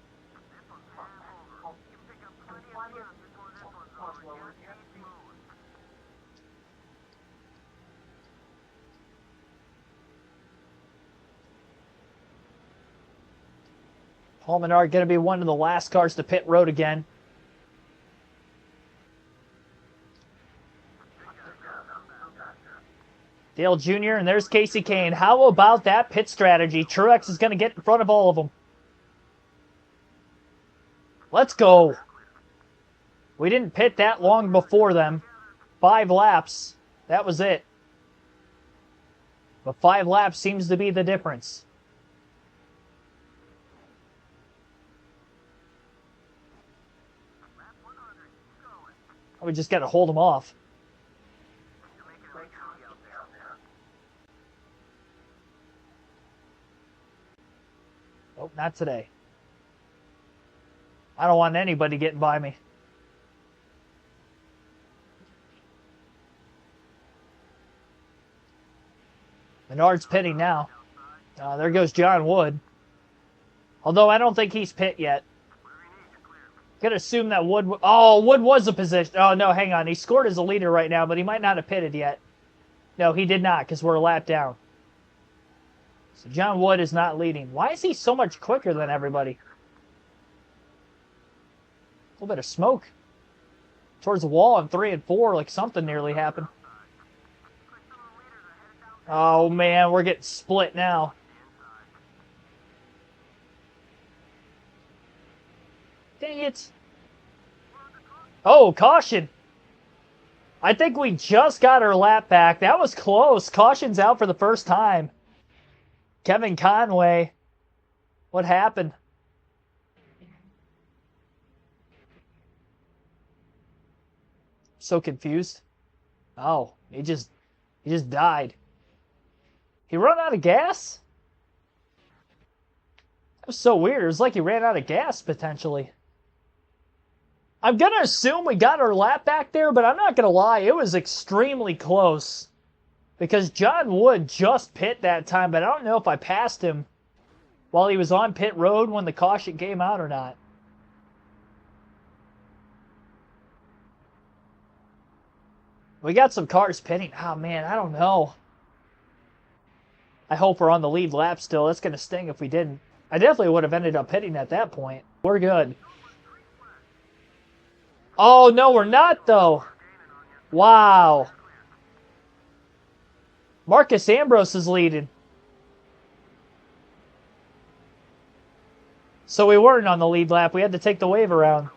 Speaker 1: Paul Menard going to be one of the last cars to pit road again. Dale Jr. and there's Casey Kane. How about that pit strategy? Truex is going to get in front of all of them. Let's go. We didn't pit that long before them. 5 laps. That was it. But 5 laps seems to be the difference. We just got to hold them off. Oh, not today. I don't want anybody getting by me. Menard's pitting now. There goes John Wood. Although I don't think he's pit yet. Could assume that Wood... Oh, Wood was a position... Oh, no, hang on. He scored as a leader right now, but he might not have pitted yet. No, he did not, because we're a lap down. So John Wood is not leading. Why is he so much quicker than everybody? A little bit of smoke towards the wall on 3 and 4, like something nearly happened. Oh, man, we're getting split now. Dang it. Oh, caution. I think we just got our lap back. That was close. Caution's out for the first time. Kevin Conway. What happened? So confused. Oh, he just died. He ran out of gas? That was so weird. It was like he ran out of gas, potentially. I'm going to assume we got our lap back there, but I'm not going to lie. It was extremely close. Because John Wood just pit that time, but I don't know if I passed him while he was on pit road when the caution came out or not. We got some cars pitting. Oh, man, I don't know. I hope we're on the lead lap still. That's going to sting if we didn't. I definitely would have ended up pitting at that point. We're good. Oh, no, we're not, though. Wow. Marcus Ambrose is leading. So we weren't on the lead lap. We had to take the wave around.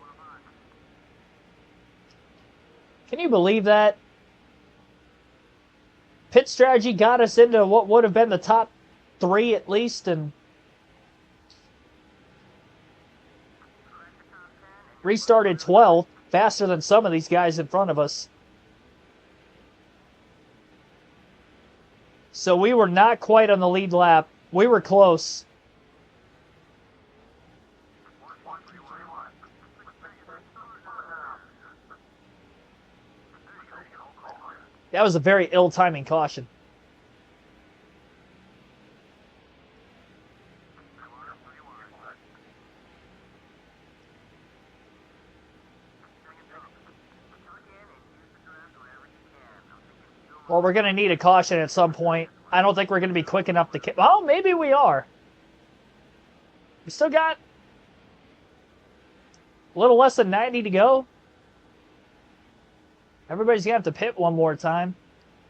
Speaker 1: Can you believe that? Pit strategy got us into what would have been the top 3 at least, and restarted 12th, faster than some of these guys in front of us. So we were not quite on the lead lap. We were close. That was a very ill-timing caution. Well, we're going to need a caution at some point. I don't think we're going to be quick enough to... Oh, maybe we are. We still got a little less than 90 to go. Everybody's going to have to pit one more time.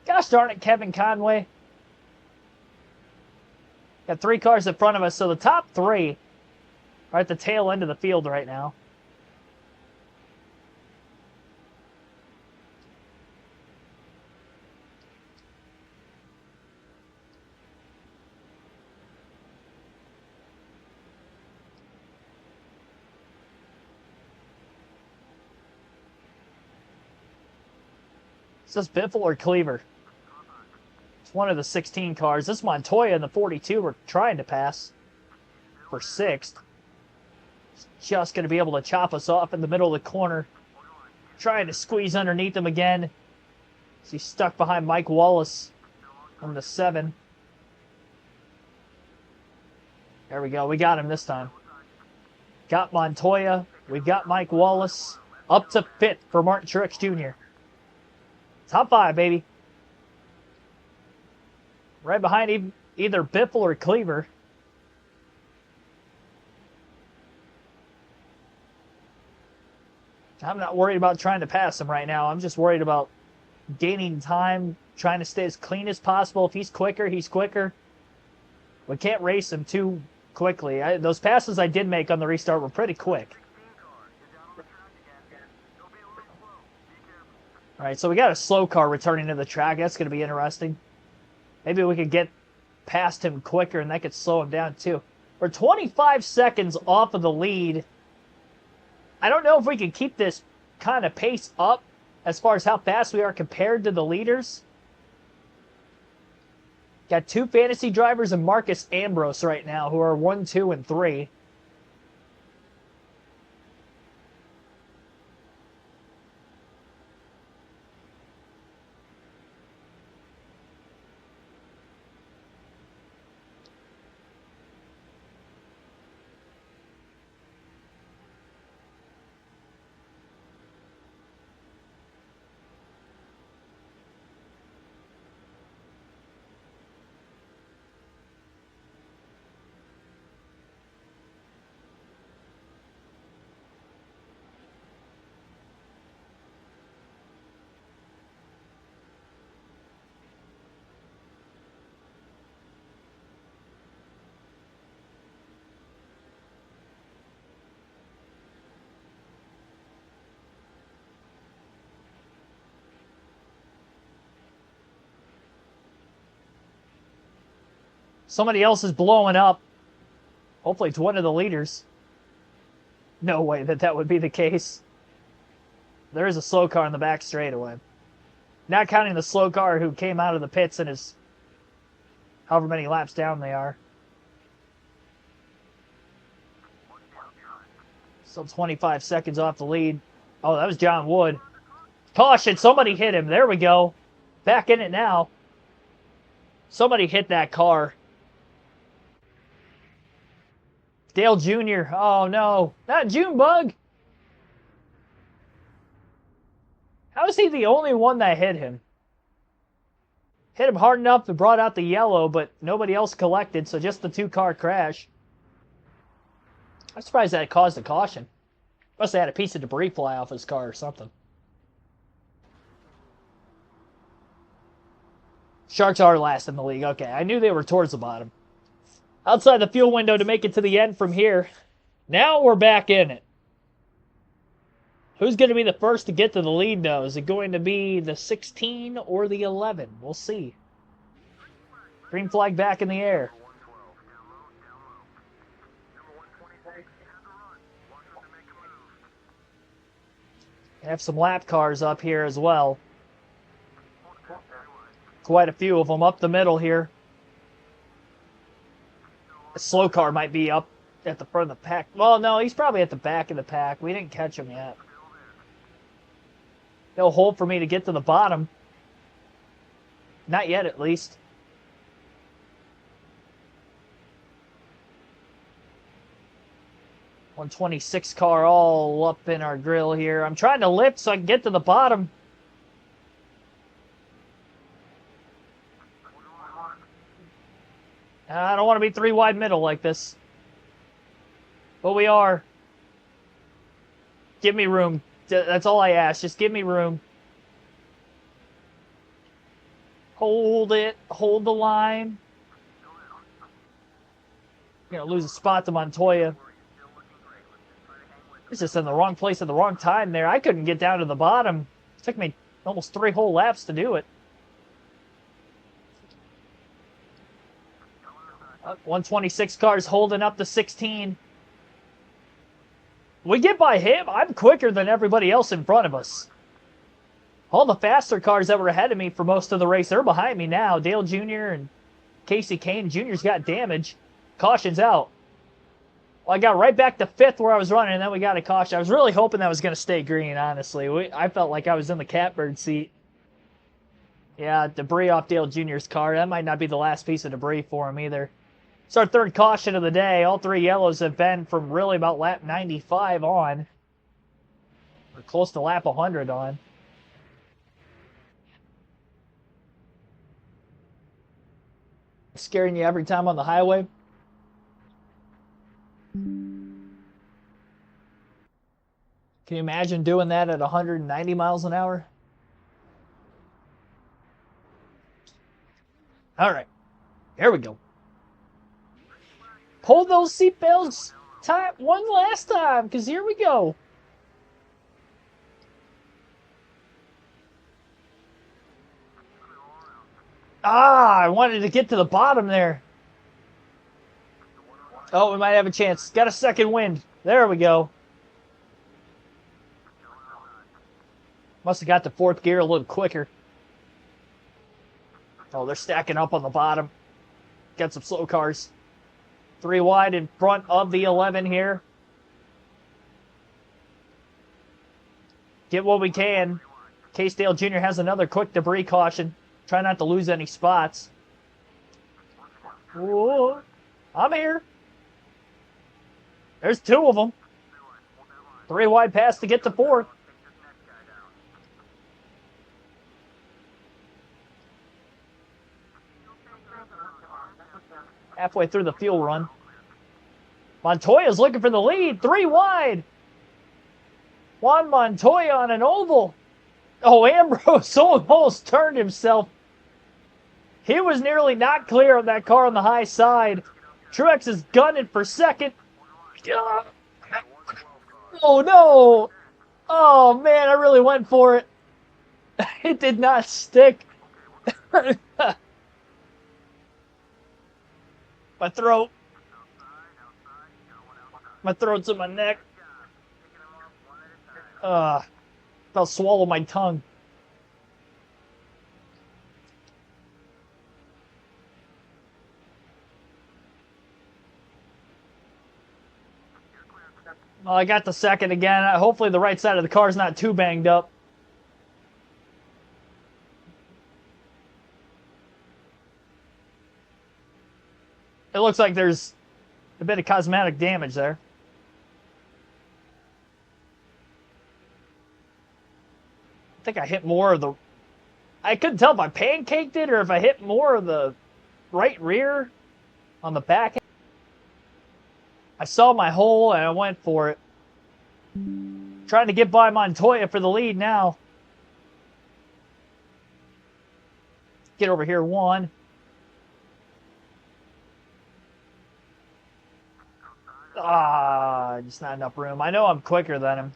Speaker 1: Gosh darn it, Kevin Conway. Got 3 cars in front of us, so the top 3 are at the tail end of the field right now. Is this Biffle or Cleaver? It's one of the 16 cars. This Montoya and the 42 we're trying to pass for 6th. Just going to be able to chop us off in the middle of the corner. Trying to squeeze underneath him again. He's stuck behind Mike Wallace on the 7. There we go. We got him this time. Got Montoya. We've got Mike Wallace. Up to 5th for Martin Truex Jr. Top 5, baby. Right behind either Biffle or Cleaver. I'm not worried about trying to pass him right now. I'm just worried about gaining time, trying to stay as clean as possible. If he's quicker, he's quicker. We can't race him too quickly. Those passes I did make on the restart were pretty quick. All right, so we got a slow car returning to the track. That's going to be interesting. Maybe we could get past him quicker, and that could slow him down too. We're 25 seconds off of the lead. I don't know if we can keep this kind of pace up as far as how fast we are compared to the leaders. Got 2 fantasy drivers and Marcus Ambrose right now, who are 1, 2, and 3. Somebody else is blowing up. Hopefully it's one of the leaders. No way that would be the case. There is a slow car in the back straightaway. Not counting the slow car who came out of the pits and is however many laps down they are. Still 25 seconds off the lead. Oh, that was John Wood. Caution, somebody hit him. There we go. Back in it now. Somebody hit that car. Dale Jr. Oh, no. Not Junebug. How is he the only one that hit him? Hit him hard enough to brought out the yellow, but nobody else collected, so just the two-car crash. I'm surprised that caused a caution. Must have had a piece of debris fly off his car or something. Sharks are last in the league. Okay, I knew they were towards the bottom. Outside the fuel window to make it to the end from here. Now we're back in it. Who's going to be the first to get to the lead, though? Is it going to be the 16 or the 11? We'll see. Green flag back in the air. Have some lap cars up here as well. Quite a few of them up the middle here. A slow car might be up at the front of the pack. Well, no, he's probably at the back of the pack. We didn't catch him yet. No hold for me to get to the bottom. Not yet, at least. .126 car all up in our grill here. I'm trying to lift so I can get to the bottom. I don't want to be three wide middle like this. But we are. Give me room. That's all I ask. Just give me room. Hold it. Hold the line. Gonna lose a spot to Montoya. It's just in the wrong place at the wrong time there. I couldn't get down to the bottom. It took me almost 3 whole laps to do it. 126 cars holding up to 16. We get by him, I'm quicker than everybody else in front of us. All the faster cars that were ahead of me for most of the race, they're behind me now. Dale Jr. and Casey Kane Jr.'s got damage. Caution's out. Well, I got right back to 5th where I was running, and then we got a caution. I was really hoping that was going to stay green, honestly. I felt like I was in the catbird seat. Yeah, debris off Dale Jr.'s car. That might not be the last piece of debris for him either. It's our 3rd caution of the day. All 3 yellows have been from really about lap 95 on. We're close to lap 100 on. Scaring you every time on the highway? Can you imagine doing that at 190 miles an hour? All right, here we go. Pull those seatbelts one last time, because here we go. I wanted to get to the bottom there. Oh, we might have a chance. Got a second wind. There we go. Must have got to 4th gear a little quicker. Oh, they're stacking up on the bottom. Got some slow cars. 3 wide in front of the 11 here. Get what we can. Case Dale Jr. has another quick debris caution. Try not to lose any spots. Whoa. I'm here. There's 2 of them. 3 wide pass to get to 4th. Halfway through the fuel run. Montoya's looking for the lead. 3 wide. Juan Montoya on an oval. Oh, Ambrose almost turned himself. He was nearly not clear of that car on the high side. Truex is gunning for 2nd. Oh, no. Oh, man, I really went for it. It did not stick. My throat. My throat's in my neck. I'll swallow my tongue. Well, I got the 2nd again. Hopefully the right side of the car's not too banged up. It looks like there's a bit of cosmetic damage there. I think I hit more of the... I couldn't tell if I pancaked it or if I hit more of the right rear on the back. I saw my hole and I went for it. Trying to get by Montoya for the lead now. Get over here, one. Just not enough room. I know I'm quicker than him.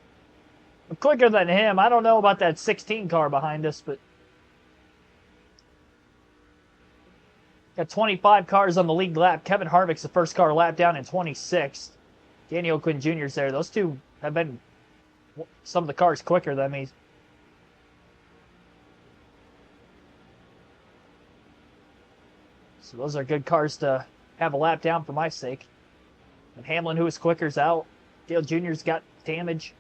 Speaker 1: I'm quicker than him. I don't know about that 16 car behind us, but... Got 25 cars on the lead lap. Kevin Harvick's the first car lap down in 26th. Daniel Quinn Jr.'s there. Those two have been some of the cars quicker than me. So those are good cars to have a lap down for my sake. And Hamlin, who is quicker, is out. Dale Jr.'s got damage.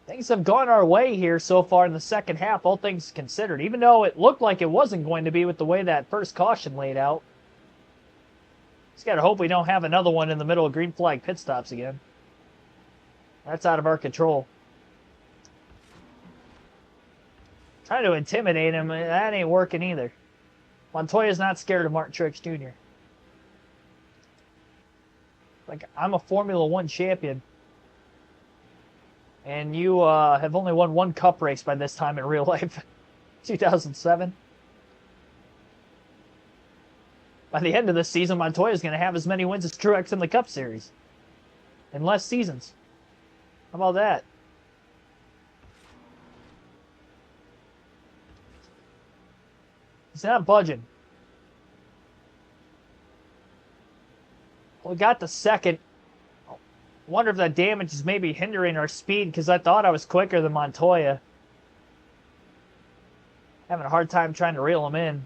Speaker 1: Things have gone our way here so far in the second half, all things considered. Even though it looked like it wasn't going to be with the way that first caution laid out. Just got to hope we don't have another one in the middle of green flag pit stops again. That's out of our control. Trying to intimidate him, that ain't working either. Montoya's not scared of Martin Truex Jr. Like, I'm a Formula One champion. And you have only won one cup race by this time in real life. 2007. By the end of this season, Montoya's going to have as many wins as Truex in the Cup Series. In less seasons. How about that? He's not budging. We got the second. Wonder if that damage is maybe hindering our speed, because I thought I was quicker than Montoya. Having a hard time trying to reel him in.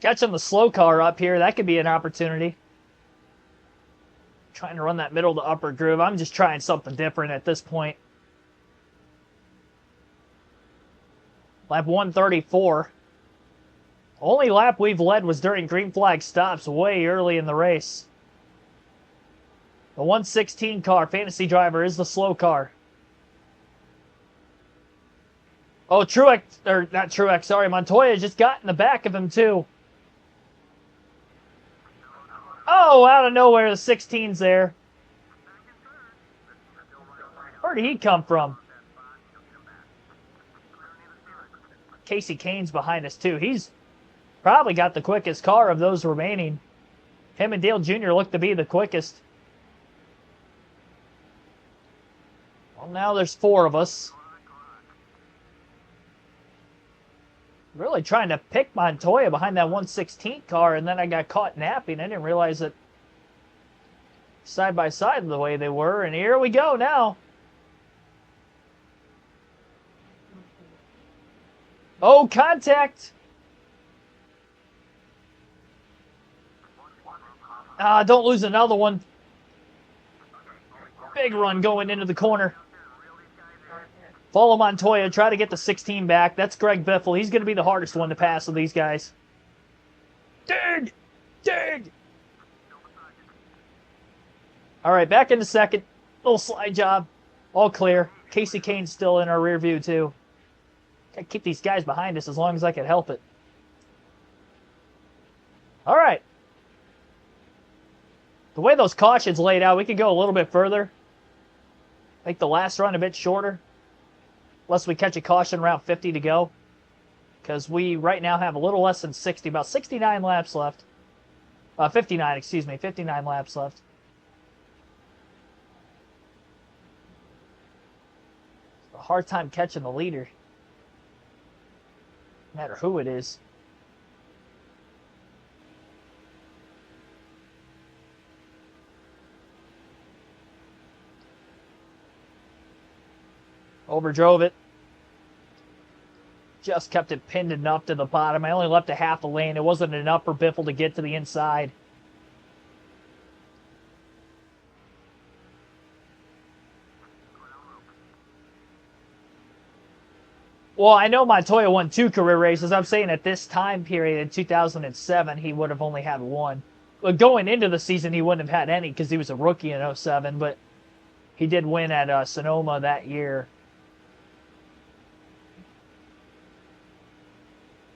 Speaker 1: Catching the slow car up here, that could be an opportunity. Trying to run that middle to upper groove. I'm just trying something different at this point. Lap 134. Only lap we've led was during green flag stops way early in the race. The 116 car, Fantasy Driver, is the slow car. Oh, Truex, or not Truex, sorry, Montoya just got in the back of him too. Oh, out of nowhere, the 16's there. Where did he come from? Casey Kane's behind us, too. He's probably got the quickest car of those remaining. Him and Dale Jr. look to be the quickest. Well, now there's four of us. Really trying to pick Montoya behind that 116 car, and then I got caught napping. I didn't realize that side by side the way they were, and here we go now. Oh, contact. Don't lose another one. Big run going into the corner. Follow Montoya, try to get the 16 back. That's Greg Biffle. He's going to be the hardest one to pass of these guys. Dig! Dig! All right, back into second. Little slide job. All clear. Casey Kane's still in our rear view, too. Got to keep these guys behind us as long as I can help it. All right. The way those cautions laid out, we could go a little bit further. Make the last run a bit shorter. Unless we catch a caution around 50 to go. Because we right now have a little less than 60. About 69 laps left. 59, excuse me. 59 laps left. It's a hard time catching the leader. No matter who it is. Overdrove it. Just kept it pinned enough to the bottom. I only left a half a lane. It wasn't enough for Biffle to get to the inside. Well, I know Montoya won 2 career races. I'm saying at this time period in 2007, he would have only had 1. But going into the season, he wouldn't have had any because he was a rookie in 07. But he did win at Sonoma that year.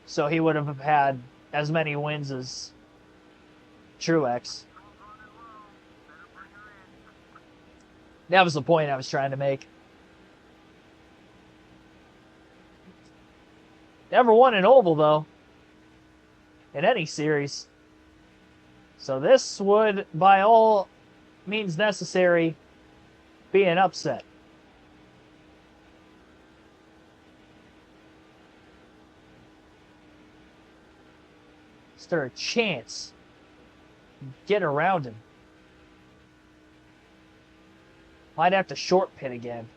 Speaker 1: So he would have had as many wins as Truex. That was the point I was trying to make. Never won an oval, though, in any series. So this would, by all means necessary, be an upset. Is there a chance? Get around him. Might have to short pit again.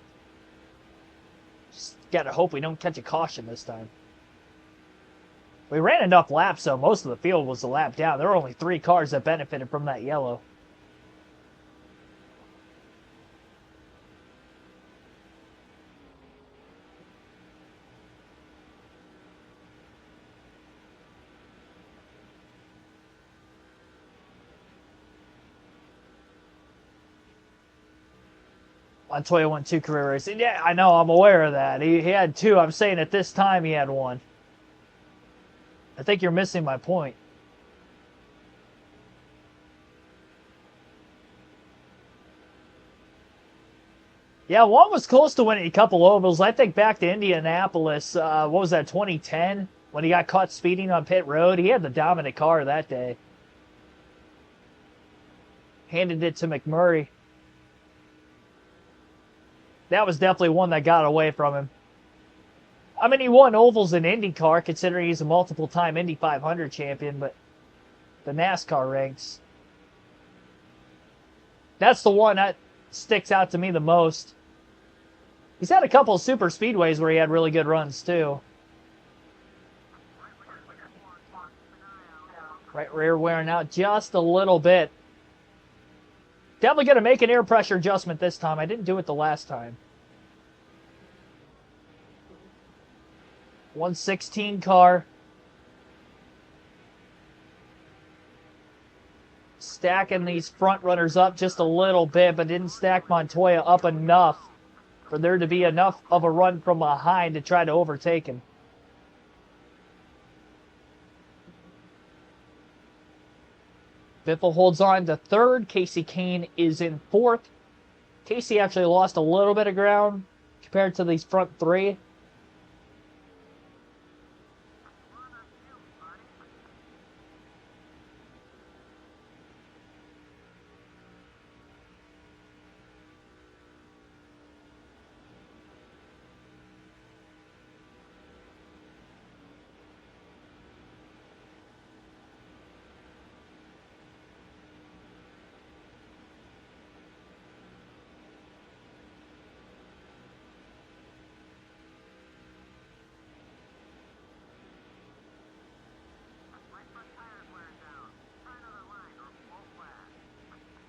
Speaker 1: Just gotta hope we don't catch a caution this time. We ran enough laps, so most of the field was a lap down. There were only 3 cars that benefited from that yellow. Montoya won 2 career races. Yeah, I know. I'm aware of that. He had 2. I'm saying at this time he had 1. I think you're missing my point. Yeah, 1 was close to winning a couple ovals. I think back to Indianapolis, what was that, 2010? When he got caught speeding on pit road. He had the dominant car that day. Handed it to McMurray. That was definitely one that got away from him. I mean, he won ovals in IndyCar, considering he's a multiple-time Indy 500 champion, but the NASCAR ranks. That's the one that sticks out to me the most. He's had a couple of super speedways where he had really good runs, too. Right rear wearing out just a little bit. Definitely going to make an air pressure adjustment this time. I didn't do it the last time. 116 car. Stacking these front runners up just a little bit, but didn't stack Montoya up enough for there to be enough of a run from behind to try to overtake him. Biffle holds on to 3rd. Casey Kane is in 4th. Casey actually lost a little bit of ground compared to these front 3.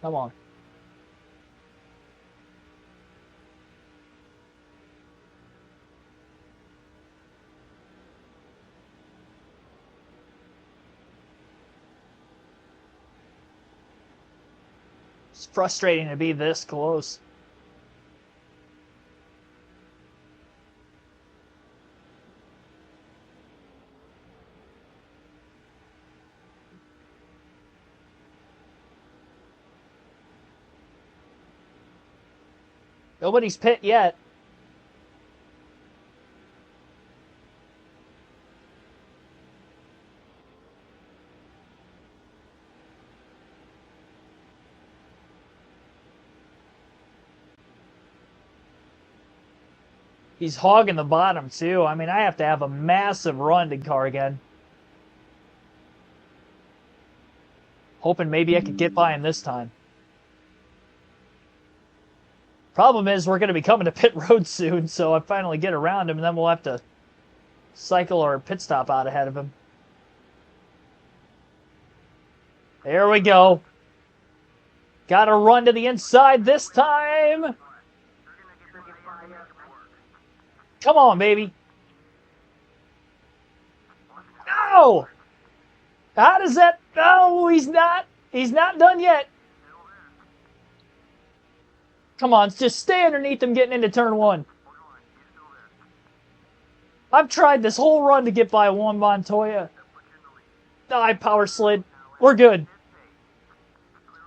Speaker 1: Come on. It's frustrating to be this close. Nobody's pit yet. He's hogging the bottom, too. I mean, I have to have a massive run to car again. Hoping maybe I could get by him this time. Problem is, we're going to be coming to pit road soon, so I finally get around him, and then we'll have to cycle or pit stop out ahead of him. There we go. Got to run to the inside this time. Come on, baby. No! How does that... No, he's not. He's not done yet. Come on, just stay underneath him getting into turn one. I've tried this whole run to get by Juan Montoya. Oh, I power slid. We're good.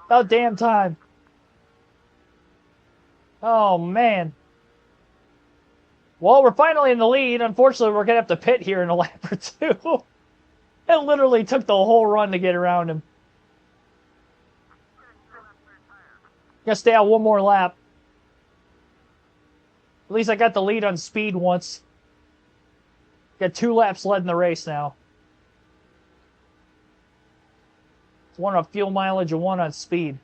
Speaker 1: About damn time. Oh, man. Well, we're finally in the lead. Unfortunately, we're going to have to pit here in a lap or two. It literally took the whole run to get around him. Gotta stay out one more lap. At least I got the lead on speed once. Got 2 laps led in the race now. One on fuel mileage and one on speed.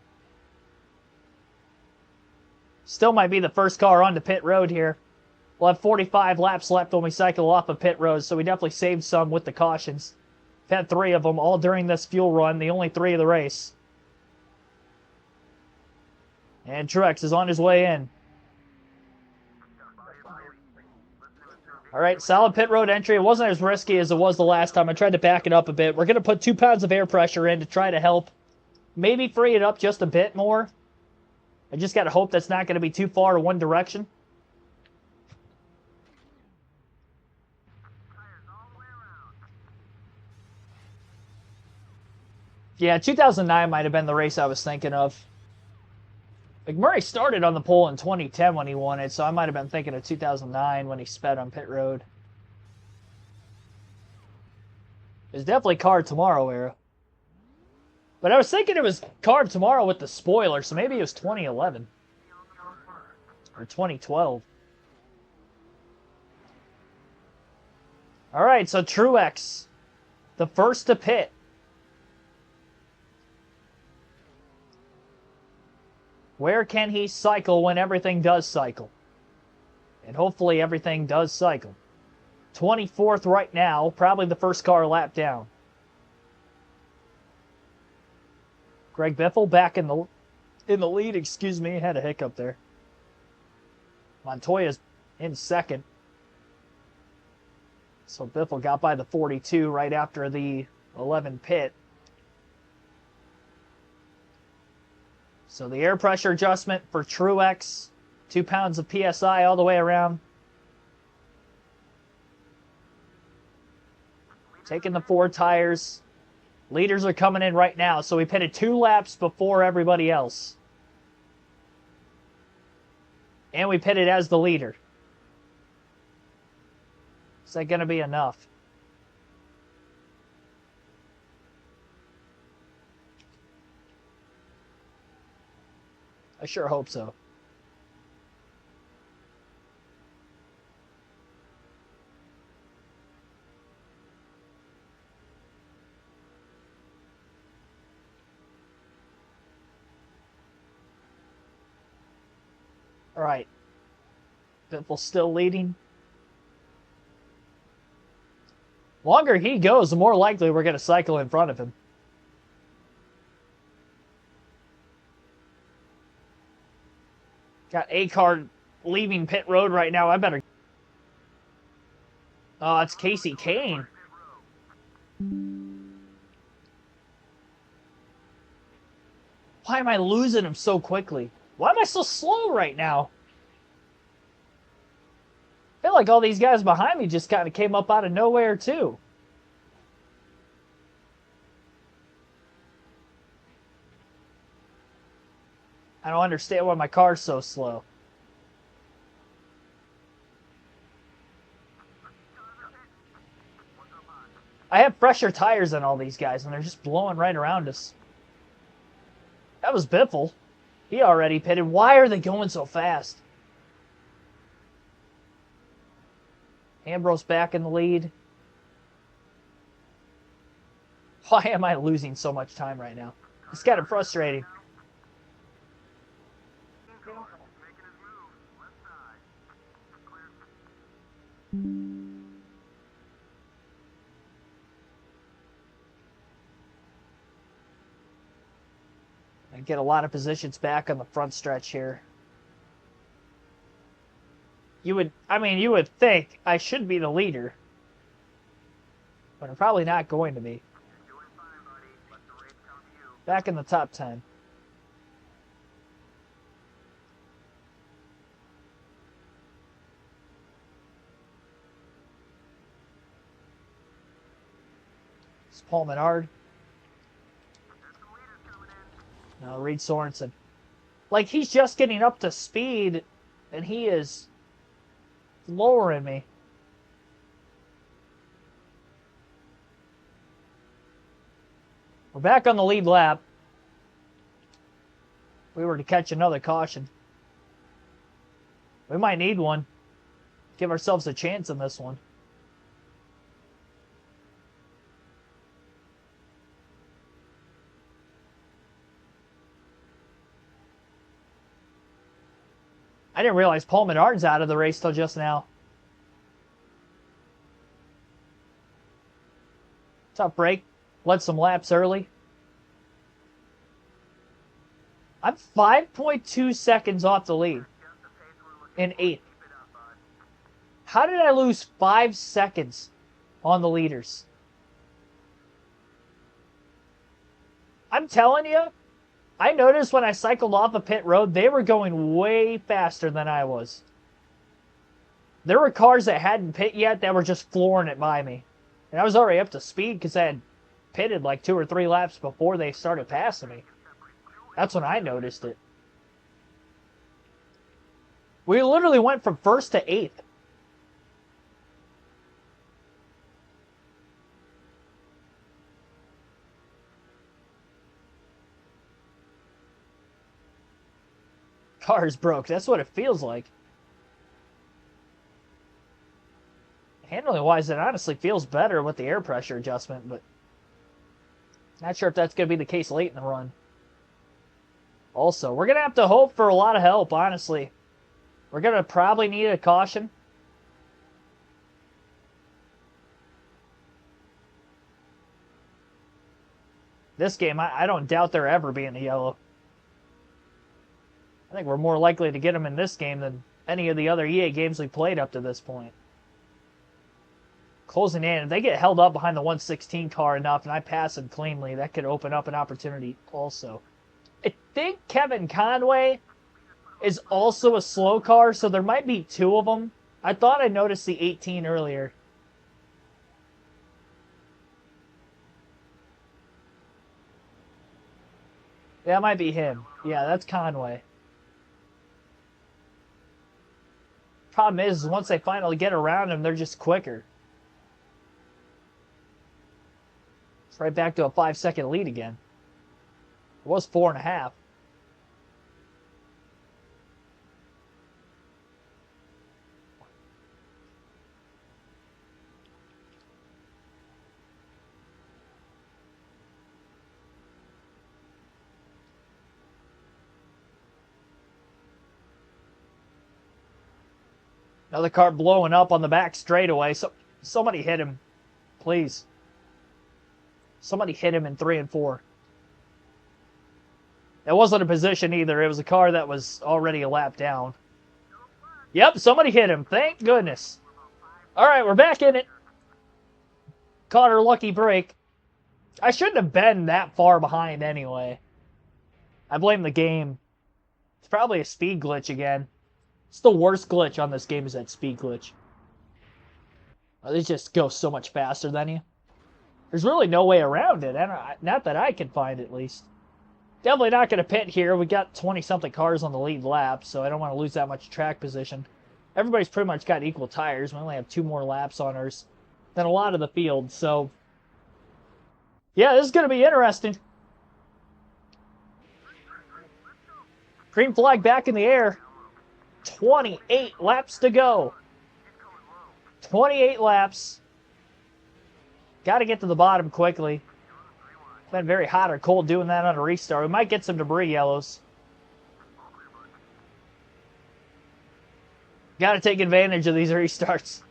Speaker 1: Still might be the first car onto pit road here. We'll have 45 laps left when we cycle off of pit road, so we definitely saved some with the cautions. We've had 3 of them all during this fuel run, the only 3 of the race. And Truex is on his way in. All right, solid pit road entry. It wasn't as risky as it was the last time. I tried to back it up a bit. We're going to put 2 pounds of air pressure in to try to help maybe free it up just a bit more. I just got to hope that's not going to be too far to one direction. Yeah, 2009 might have been the race I was thinking of. McMurray started on the pole in 2010 when he won it, so I might have been thinking of 2009 when he sped on pit road. It was definitely Car Tomorrow era. But I was thinking it was Car Tomorrow with the spoiler, so maybe it was 2011. Or 2012. Alright, so Truex, the first to pit. Where can he cycle when everything does cycle? And hopefully everything does cycle. 24th right now, probably the first car lap down. Greg Biffle back in the lead, excuse me, had a hiccup there. Montoya's in second. So Biffle got by the 42 right after the 11 pit. So the air pressure adjustment for Truex, 2 pounds of PSI all the way around. Taking the 4 tires. Leaders are coming in right now, so we pitted 2 laps before everybody else. And we pitted as the leader. Is that going to be enough? I sure hope so. All right. Biffle's still leading. Longer he goes, the more likely we're going to cycle in front of him. Got a car leaving pit road right now. I better... Oh, it's Casey Kane. Why am I losing him so quickly? Why am I so slow right now? I feel like all these guys behind me just kind of came up out of nowhere, too. I don't understand why my car's so slow. I have fresher tires than all these guys, and they're just blowing right around us. That was Biffle. He already pitted. Why are they going so fast? Ambrose back in the lead. Why am I losing so much time right now? It's kind of frustrating. Get a lot of positions back on the front stretch here. You would think I should be the leader, but I'm probably not going to be. Back in the top 10. It's Paul Menard. No, Reed Sorensen. Like, he's just getting up to speed, and he is lowering me. We're back on the lead lap. If we were to catch another caution, we might need one. Give ourselves a chance in this one. I didn't realize Paul Menard's out of the race till just now. Tough break. Led some laps early. I'm 5.2 seconds off the lead in 8th. How did I lose 5 seconds on the leaders? I'm telling you, I noticed when I cycled off a pit road, they were going way faster than I was. There were cars that hadn't pit yet that were just flooring it by me. And I was already up to speed because I had pitted like 2 or 3 laps before they started passing me. That's when I noticed it. We literally went from 1st to 8th. Car's broke. That's what it feels like. Handling wise, it honestly feels better with the air pressure adjustment, but not sure if that's going to be the case late in the run. Also, we're going to have to hope for a lot of help, honestly. We're going to probably need a caution. This game, I don't doubt there ever being a yellow. I think we're more likely to get them in this game than any of the other EA games we played up to this point. Closing in, if they get held up behind the 116 car enough and I pass them cleanly, that could open up an opportunity also. I think Kevin Conway is also a slow car, so there might be 2 of them. I thought I noticed the 18 earlier. That might be him. Yeah, that's Conway. Problem is, once they finally get around him, they're just quicker. It's right back to a 5-second lead again. It was 4.5. Another car blowing up on the back straightaway. So somebody hit him, please. Somebody hit him in 3 and 4. It wasn't a position either. It was a car that was already a lap down. Yep, somebody hit him. Thank goodness. All right, we're back in it. Caught her lucky break. I shouldn't have been that far behind anyway. I blame the game. It's probably a speed glitch again. It's the worst glitch on this game is that speed glitch. They just go so much faster than you. There's really no way around it. Not that I can find, at least. Definitely not going to pit here. We got 20-something cars on the lead lap, so I don't want to lose that much track position. Everybody's pretty much got equal tires. We only have 2 more laps on ours than a lot of the field, so... yeah, this is going to be interesting. Green flag back in the air. 28 laps to go. 28 laps. Got to get to the bottom quickly. It's been very hot or cold doing that on a restart. We might get some debris yellows. Got to take advantage of these restarts.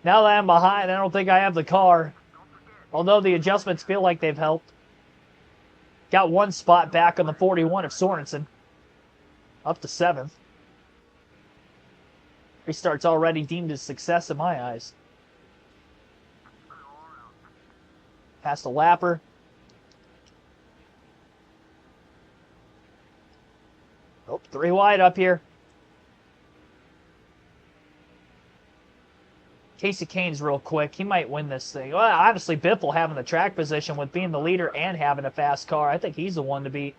Speaker 1: Now that I'm behind, I don't think I have the car. Although the adjustments feel like they've helped. Got one spot back on the 41 of Sorensen. Up to 7th. Restart's already deemed a success in my eyes. Past the lapper. Oh, 3 wide up here. Casey Kane's real quick. He might win this thing. Well, obviously, Biffle having the track position with being the leader and having a fast car. I think he's the one to beat.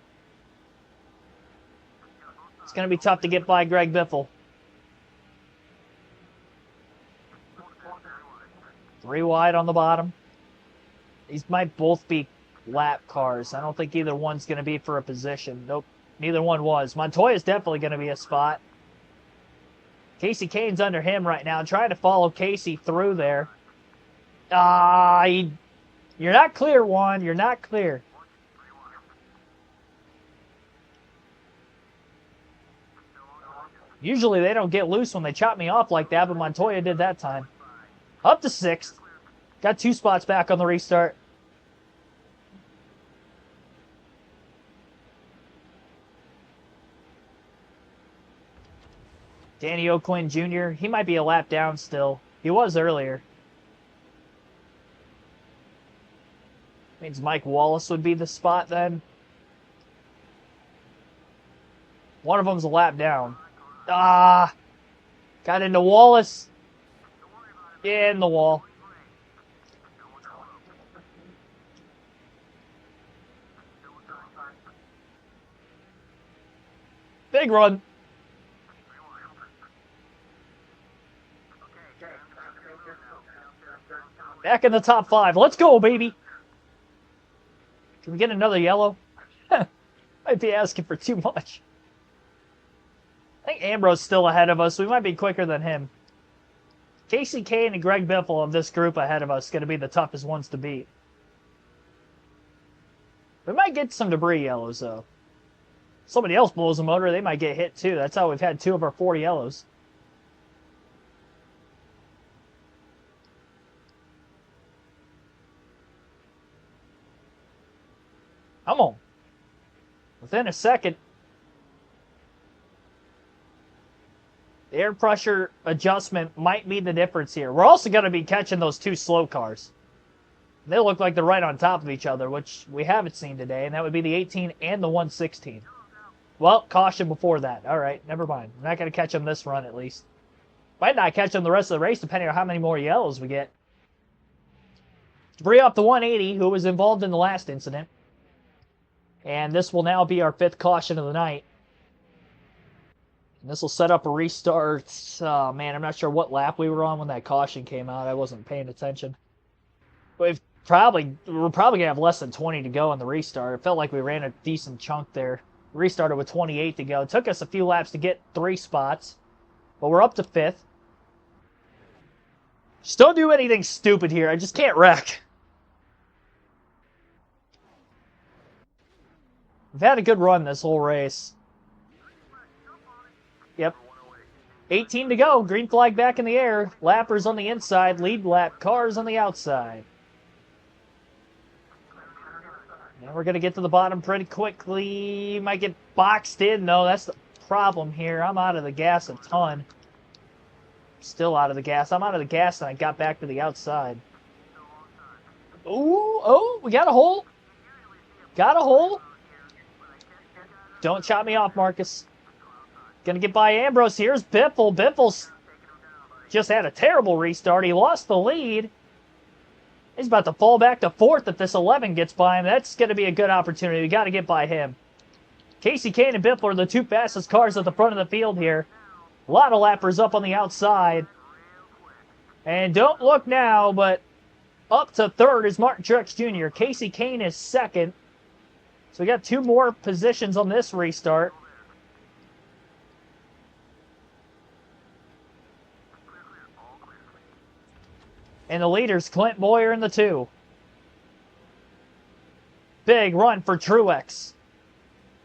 Speaker 1: It's going to be tough to get by Greg Biffle. 3 wide on the bottom. These might both be lap cars. I don't think either one's going to be for a position. Nope, neither one was. Montoya's definitely going to be a spot. Casey Kane's under him right now, trying to follow Casey through there. You're not clear, Juan. You're not clear. Usually they don't get loose when they chop me off like that, but Montoya did that time. Up to 6th. Got 2 spots back on the restart. Danny O'Quinn Jr., he might be a lap down still. He was earlier. Means Mike Wallace would be the spot then. One of them's a lap down. Got into Wallace. Yeah, in the wall. Big run. Back in the top 5. Let's go, baby. Can we get another yellow? Might be asking for too much. I think Ambrose's still ahead of us. We might be quicker than him. Casey Kane and Greg Biffle of this group ahead of us going to be the toughest ones to beat. We might get some debris yellows, though. Somebody else blows a motor, they might get hit, too. That's how we've had 2 of our 4 yellows. Come on. Within a second. The air pressure adjustment might be the difference here. We're also going to be catching those 2 slow cars. They look like they're right on top of each other, which we haven't seen today, and that would be the 18 and the 116. Well, caution before that. All right, never mind. We're not going to catch them this run, at least. Might not catch them the rest of the race, depending on how many more yellows we get. Debris off the 180, who was involved in the last incident. And this will now be our 5th caution of the night. And this will set up a restart. Oh, man, I'm not sure what lap we were on when that caution came out. I wasn't paying attention. We're probably going to have less than 20 to go on the restart. It felt like we ran a decent chunk there. Restarted with 28 to go. It took us a few laps to get 3 spots. But we're up to 5th. Just don't do anything stupid here. I just can't wreck. We've had a good run this whole race. Yep. 18 to go. Green flag back in the air. Lappers on the inside. Lead lap cars on the outside. And we're going to get to the bottom pretty quickly. Might get boxed in. No, that's the problem here. I'm out of the gas a ton. Still out of the gas. I'm out of the gas and I got back to the outside. Ooh, oh, we got a hole. Got a hole. Don't chop me off, Marcus. Gonna get by Ambrose. Here's Biffle. Biffle's just had a terrible restart. He lost the lead. He's about to fall back to 4th if this 11 gets by him. That's going to be a good opportunity. We got to get by him. Casey Kane and Biffle are the 2 fastest cars at the front of the field here. A lot of lappers up on the outside. And don't look now, but up to 3rd is Martin Truex Jr. Casey Kane is 2nd. So we got 2 more positions on this restart. And the leader's Clint Boyer in the 2. Big run for Truex.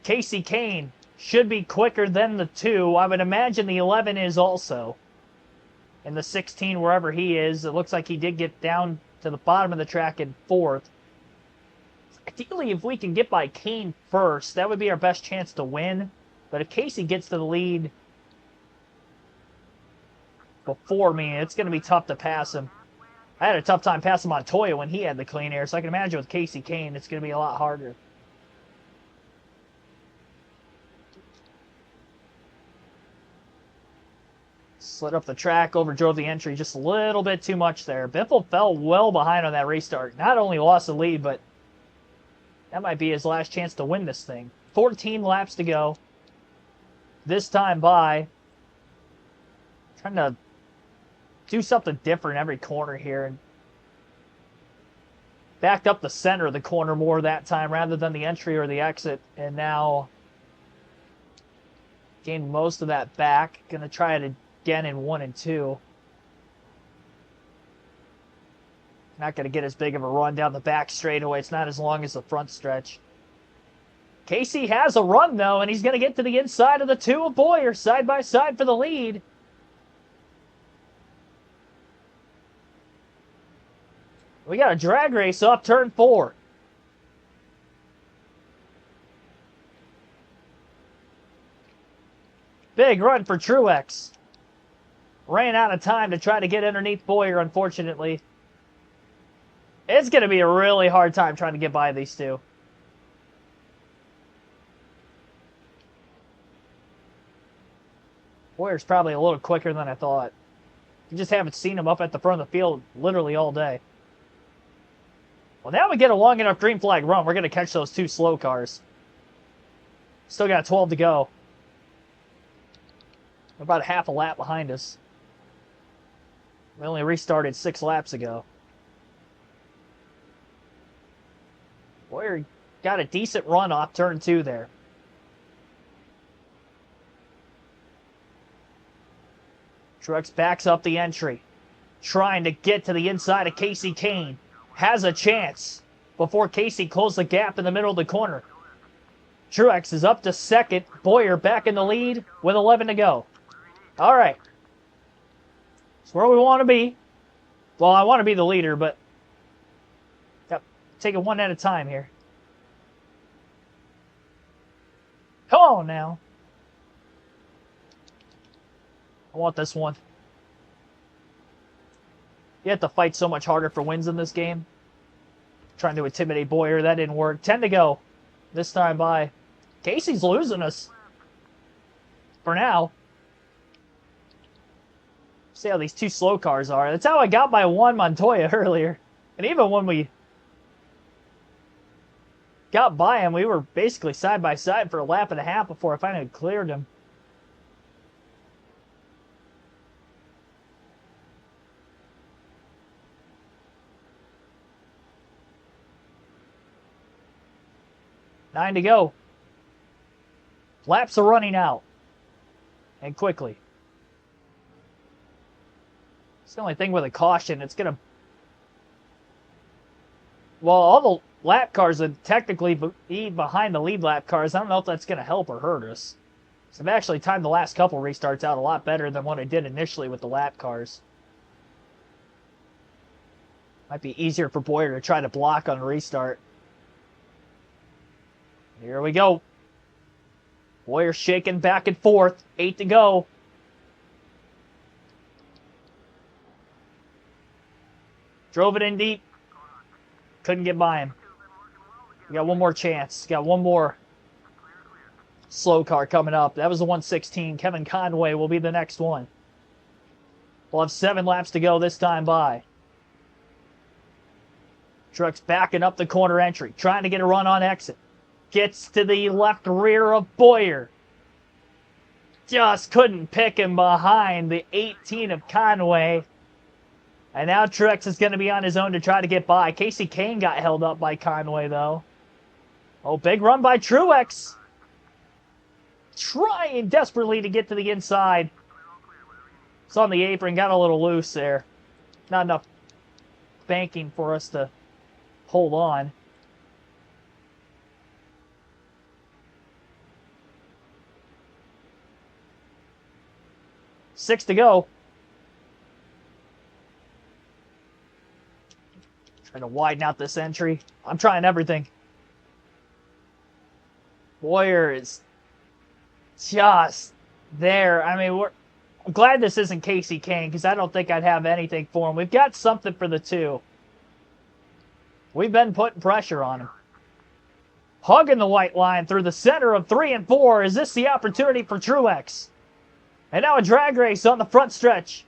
Speaker 1: Casey Kane should be quicker than the 2. I would imagine the 11 is also. And the 16, wherever he is, it looks like he did get down to the bottom of the track in 4th. Ideally, if we can get by Kane first, that would be our best chance to win. But if Casey gets to the lead before me, it's going to be tough to pass him. I had a tough time passing Montoya when he had the clean air, so I can imagine with Casey Kane, it's going to be a lot harder. Slid up the track, overdrove the entry just a little bit too much there. Biffle fell well behind on that restart. Not only lost the lead, but that might be his last chance to win this thing. 14 laps to go. This time by. Trying to do something different every corner here. And backed up the center of the corner more that time rather than the entry or the exit. And now gained most of that back. Going to try it again in 1 and 2. Not going to get as big of a run down the back straightaway. It's not as long as the front stretch. Casey has a run, though, and he's going to get to the inside of the 2 of Boyer, side by side for the lead. We got a drag race off turn 4. Big run for Truex. Ran out of time to try to get underneath Boyer, unfortunately. It's going to be a really hard time trying to get by these two. Boyer's probably a little quicker than I thought. You just haven't seen him up at the front of the field literally all day. Well, now we get a long enough green flag run. We're going to catch those 2 slow cars. Still got 12 to go. We're about half a lap behind us. We only restarted 6 laps ago. Boyer got a decent run off turn 2 there. Truex backs up the entry. Trying to get to the inside of Casey Kane. Has a chance before Casey closed the gap in the middle of the corner. Truex is up to second. Boyer back in the lead with 11 to go. All right. It's where we want to be. Well, I want to be the leader, but yep, take it one at a time here. Come on now. I want this one. You have to fight so much harder for wins in this game. Trying to intimidate Boyer. That didn't work. 10 to go. This time by. Casey's losing us. For now. See how these 2 slow cars are. That's how I got by Juan Montoya earlier. And even when we got by him, we were basically side by side for a lap and a half before I finally cleared him. Nine to go. Laps are running out. And quickly. It's the only thing with a caution. It's going to... Well, all the lap cars would technically be behind the lead lap cars. I don't know if that's going to help or hurt us. So I've actually timed the last couple restarts out a lot better than what I did initially with the lap cars. Might be easier for Boyer to try to block on a restart. Here we go. Boyer shaking back and forth. 8 to go. Drove it in deep. Couldn't get by him. We got one more chance. Got one more slow car coming up. That was the 116. Kevin Conway will be the next one. We'll have 7 laps to go this time by. Truex backing up the corner entry. Trying to get a run on exit. Gets to the left rear of Boyer. Just couldn't pick him behind the 18 of Conway. And now Truex is going to be on his own to try to get by. Casey Kane got held up by Conway, though. Oh, big run by Truex. Trying desperately to get to the inside. It's on the apron. Got a little loose there. Not enough banking for us to hold on. Six to go. Trying to widen out this entry. I'm trying everything. Boyer is just there. I mean, I'm glad this isn't Casey Kane because I don't think I'd have anything for him. We've got something for the 2. We've been putting pressure on him. Hugging the white line through the center of 3 and 4. Is this the opportunity for Truex? And now a drag race on the front stretch.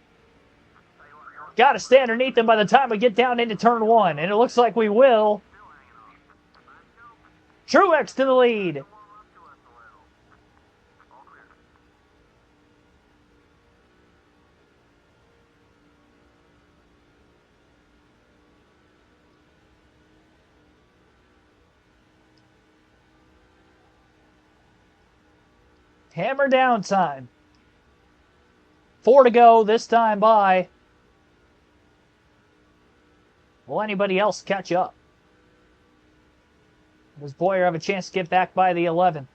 Speaker 1: Got to stay underneath him by the time we get down into turn 1. And it looks like we will. Truex to the lead. Hammer down time. 4 to go this time by. Will anybody else catch up? Does Boyer have a chance to get back by the 11?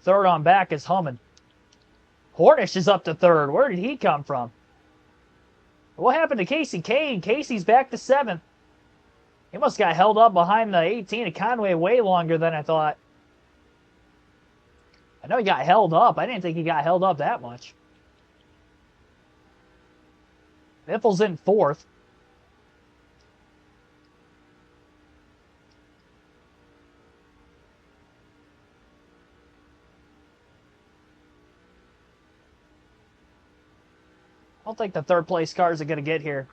Speaker 1: Third on back is humming. Hornish is up to third. Where did he come from? What happened to Casey Kane? Casey's back to 7th. He must have got held up behind the 18 of Conway way longer than I thought. I know he got held up. I didn't think he got held up that much. Biffle's in 4th. I don't think the third place cars are going to get here.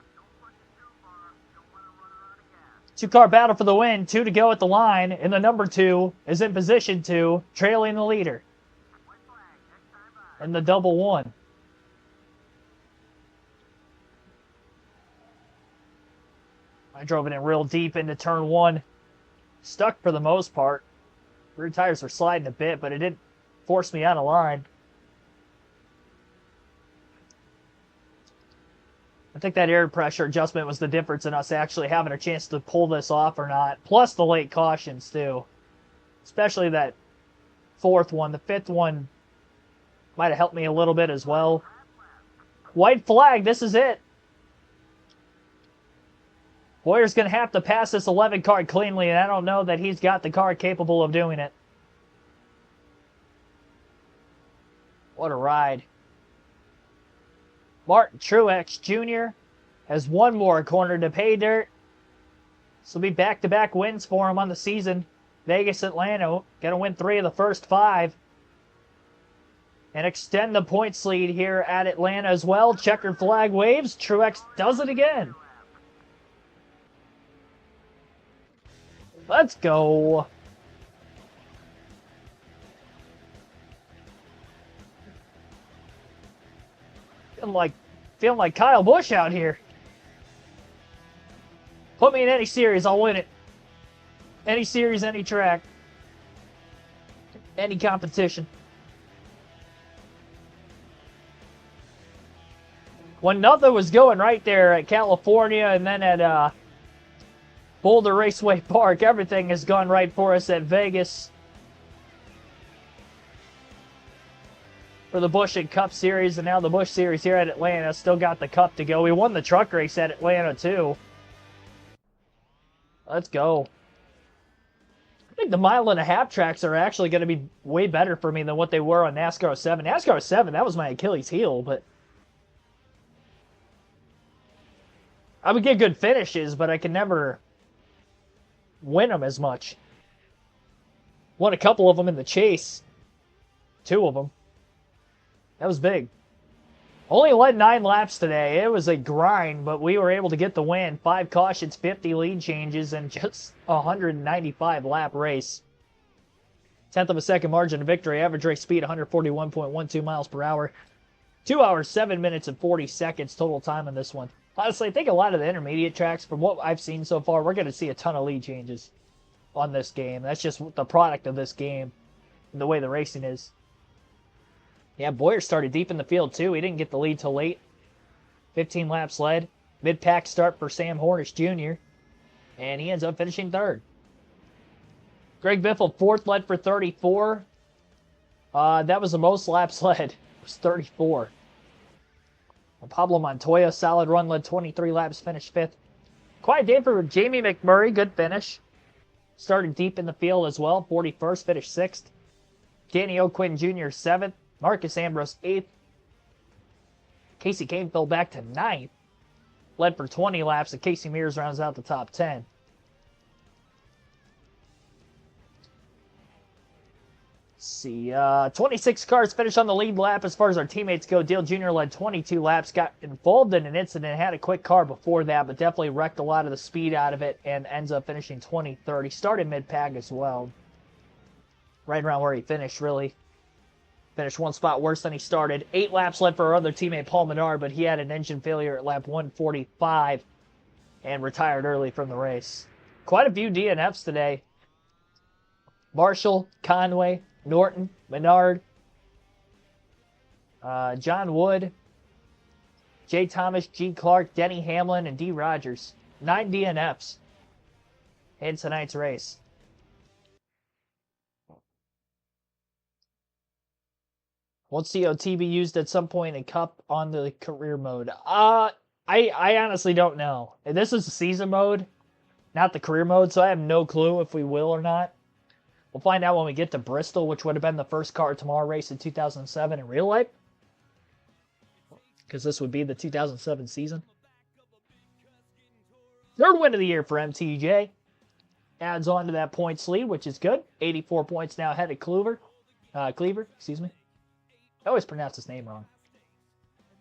Speaker 1: 2-car battle for the win. 2 to go at the line. And the number 2 is in position 2, trailing the leader. And the double 1. I drove it in real deep into turn 1. Stuck for the most part. Rear tires were sliding a bit, but it didn't force me out of line. I think that air pressure adjustment was the difference in us actually having a chance to pull this off or not. Plus the late cautions, too. Especially that 4th one. The 5th one might have helped me a little bit as well. White flag. This is it. Boyer's going to have to pass this 11 car cleanly, and I don't know that he's got the car capable of doing it. What a ride. Martin Truex Jr. has one more corner to pay dirt. This will be back-to-back wins for him on the season. Vegas, Atlanta, going to win 3 of the first 5. And extend the points lead here at Atlanta as well. Checkered flag waves. Truex does it again. Let's go. Feeling like Kyle Busch out here. Put me in any series, I'll win it. Any series, any track. Any competition. When nothing was going right there at California and then at Boulder Raceway Park, everything has gone right for us at Vegas. For the Busch and Cup Series, and now the Busch Series here at Atlanta. Still got the Cup to go. We won the truck race at Atlanta, too. Let's go. I think the 1.5 mile tracks are actually going to be way better for me than what they were on NASCAR 7. NASCAR 7, that was my Achilles heel, but I would get good finishes, but I can never win them as much. Won a couple of them in the chase. 2 of them. That was big. Only led 9 laps today. It was a grind, but we were able to get the win. 5 cautions, 50 lead changes, and just a 195 lap race. 1/10 of a second margin of victory. Average race speed 141.12 miles per hour. 2 hours, 7 minutes, and 40 seconds total time in this one. Honestly, I think a lot of the intermediate tracks, from what I've seen so far, we're going to see a ton of lead changes on this game. That's just the product of this game and the way the racing is. Yeah, Boyer started deep in the field, too. He didn't get the lead till late. 15 laps led. Mid-pack start for Sam Hornish Jr. And he ends up finishing 3rd. Greg Biffle, 4th, led for 34. That was the most laps led was 34. Well, Pablo Montoya, solid run, led 23 laps, finished 5th. Quiet day for Jamie McMurray, good finish. Started deep in the field as well, 41st, finished 6th. Danny O'Quinn Jr., 7th. Marcus Ambrose, 8th. Casey Kane fell back to 9th. Led for 20 laps, and Casey Mears rounds out the top 10. Let's see, 26 cars finished on the lead lap as far as our teammates go. Dale Jr. led 22 laps, got involved in an incident, had a quick car before that, but definitely wrecked a lot of the speed out of it and ends up finishing 23rd. He started mid-pack as well. Right around where he finished, really. Finished one spot worse than he started. 8 laps led for our other teammate, Paul Menard, but he had an engine failure at lap 145 and retired early from the race. Quite a few DNFs today. Marshall, Conway, Norton, Menard, John Wood, Jay Thomas, G. Clark, Denny Hamlin, and D. Rogers. 9 DNFs in tonight's race. Won't COT be used at some point in Cup on the career mode? I honestly don't know. This is the season mode, not the career mode, so I have no clue if we will or not. We'll find out when we get to Bristol, which would have been the first car tomorrow race in 2007 in real life. Because this would be the 2007 season. 3rd win of the year for MTJ. Adds on to that points lead, which is good. 84 points now ahead of Cleaver, excuse me. I always pronounce his name wrong.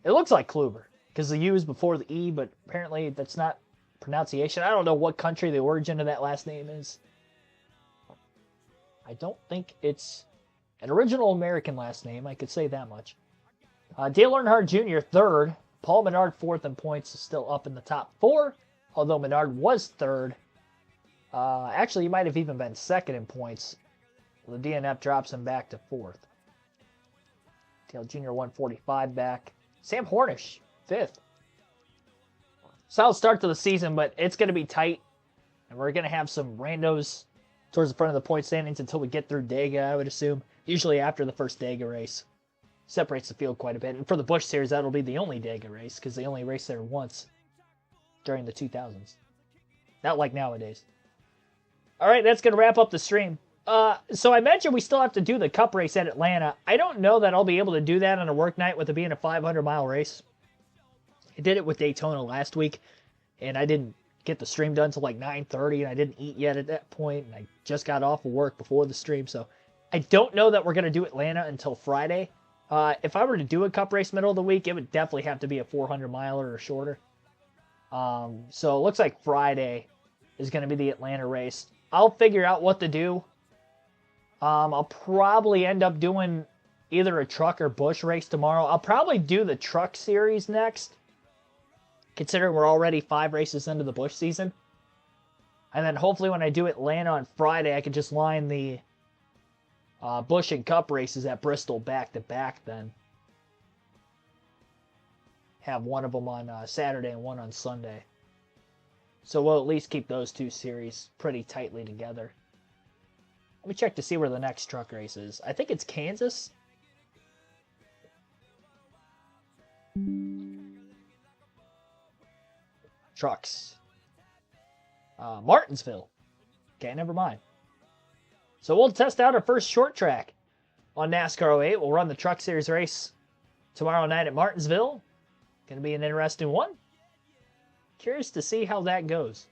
Speaker 1: It looks like Kluber, because the U is before the E, but apparently that's not pronunciation. I don't know what country the origin of that last name is. I don't think it's an original American last name, I could say that much. Dale Earnhardt Jr., 3rd. Paul Menard, 4th in points, is still up in the top 4, although Menard was 3rd. Actually, he might have even been 2nd in points. The DNF drops him back to 4th. Dale Jr. 145 back. Sam Hornish, 5th. Solid start to the season, but it's going to be tight. And we're going to have some randos towards the front of the point standings until we get through Dega, I would assume. Usually after the first Dega race. Separates the field quite a bit. And for the Busch Series, that'll be the only Dega race, because they only raced there once during the 2000s. Not like nowadays. All right, that's going to wrap up the stream. So I mentioned we still have to do the Cup race at Atlanta. I don't know that I'll be able to do that on a work night with it being a 500-mile race. I did it with Daytona last week, and I didn't get the stream done until like 9:30, and I didn't eat yet at that point, and I just got off of work before the stream, so I don't know that we're going to do Atlanta until Friday. If I were to do a Cup race middle of the week, it would definitely have to be a 400-miler or shorter. So it looks like Friday is going to be the Atlanta race. I'll figure out what to do. I'll probably end up doing either a truck or Busch race tomorrow. I'll probably do the truck series next, considering we're already 5 races into the Busch season. And then hopefully when I do Atlanta on Friday, I can just line the Busch and Cup races at Bristol back-to-back then. Have one of them on Saturday and one on Sunday. So we'll at least keep those 2 series pretty tightly together. Let me check to see where the next truck race is. I think it's Kansas. Trucks. Martinsville. Okay, never mind. So we'll test out our first short track on NASCAR 08. We'll run the Truck Series race tomorrow night at Martinsville. Going to be an interesting one. Curious to see how that goes.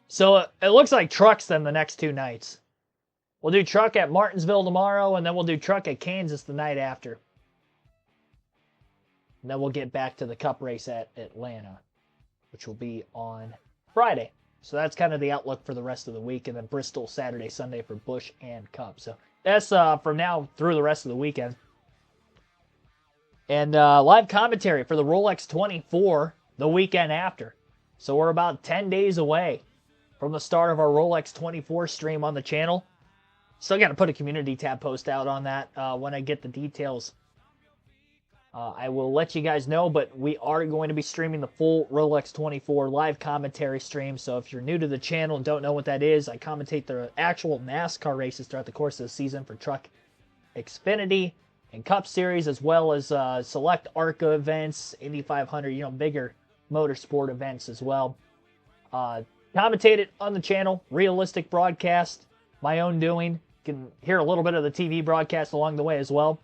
Speaker 1: So it looks like trucks then the next 2 nights. We'll do truck at Martinsville tomorrow, and then we'll do truck at Kansas the night after. And then we'll get back to the Cup race at Atlanta, which will be on Friday. So that's kind of the outlook for the rest of the week, and then Bristol Saturday, Sunday for Busch and Cup. So that's from now through the rest of the weekend. And live commentary for the Rolex 24 the weekend after. So we're about 10 days away from the start of our Rolex 24 stream on the channel. Still got to put a community tab post out on that when I get the details. I will let you guys know, but we are going to be streaming the full Rolex 24 live commentary stream. So if you're new to the channel and don't know what that is, I commentate the actual NASCAR races throughout the course of the season for Truck Xfinity and Cup Series, as well as select ARCA events, Indy 500, bigger motorsport events as well. Commentated on the channel, realistic broadcast, my own doing. You can hear a little bit of the TV broadcast along the way as well.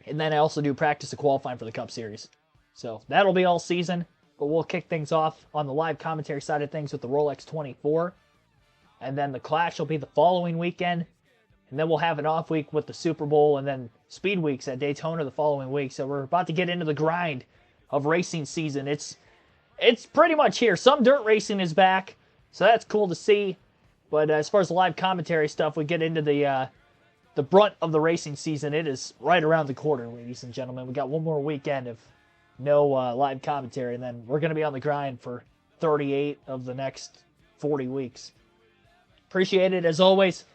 Speaker 1: And then I also do practice and qualifying for the Cup Series. So that'll be all season, but we'll kick things off on the live commentary side of things with the Rolex 24. And then the Clash will be the following weekend. And then we'll have an off week with the Super Bowl and then Speed Weeks at Daytona the following week. So we're about to get into the grind of racing season. It's pretty much here. Some dirt racing is back, so that's cool to see. But as far as the live commentary stuff, we get into the brunt of the racing season. It is right around the corner, ladies and gentlemen. We got one more weekend of no live commentary, and then we're going to be on the grind for 38 of the next 40 weeks. Appreciate it, as always.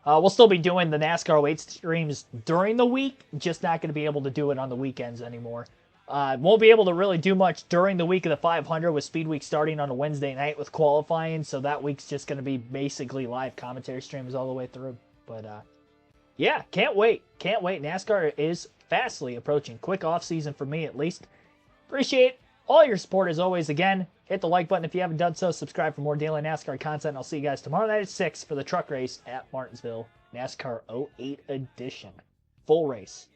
Speaker 1: We'll still be doing the NASCAR weight streams during the week, just not going to be able to do it on the weekends anymore. Won't be able to really do much during the week of the 500 with Speed Week starting on a Wednesday night with qualifying, so that week's just going to be basically live commentary streams all the way through. But yeah, can't wait. Can't wait. NASCAR is fastly approaching. Quick off season for me, at least. Appreciate all your support as always. Again, hit the like button if you haven't done so. Subscribe for more daily NASCAR content. And I'll see you guys tomorrow night at 6 for the truck race at Martinsville, NASCAR 08 edition. Full race.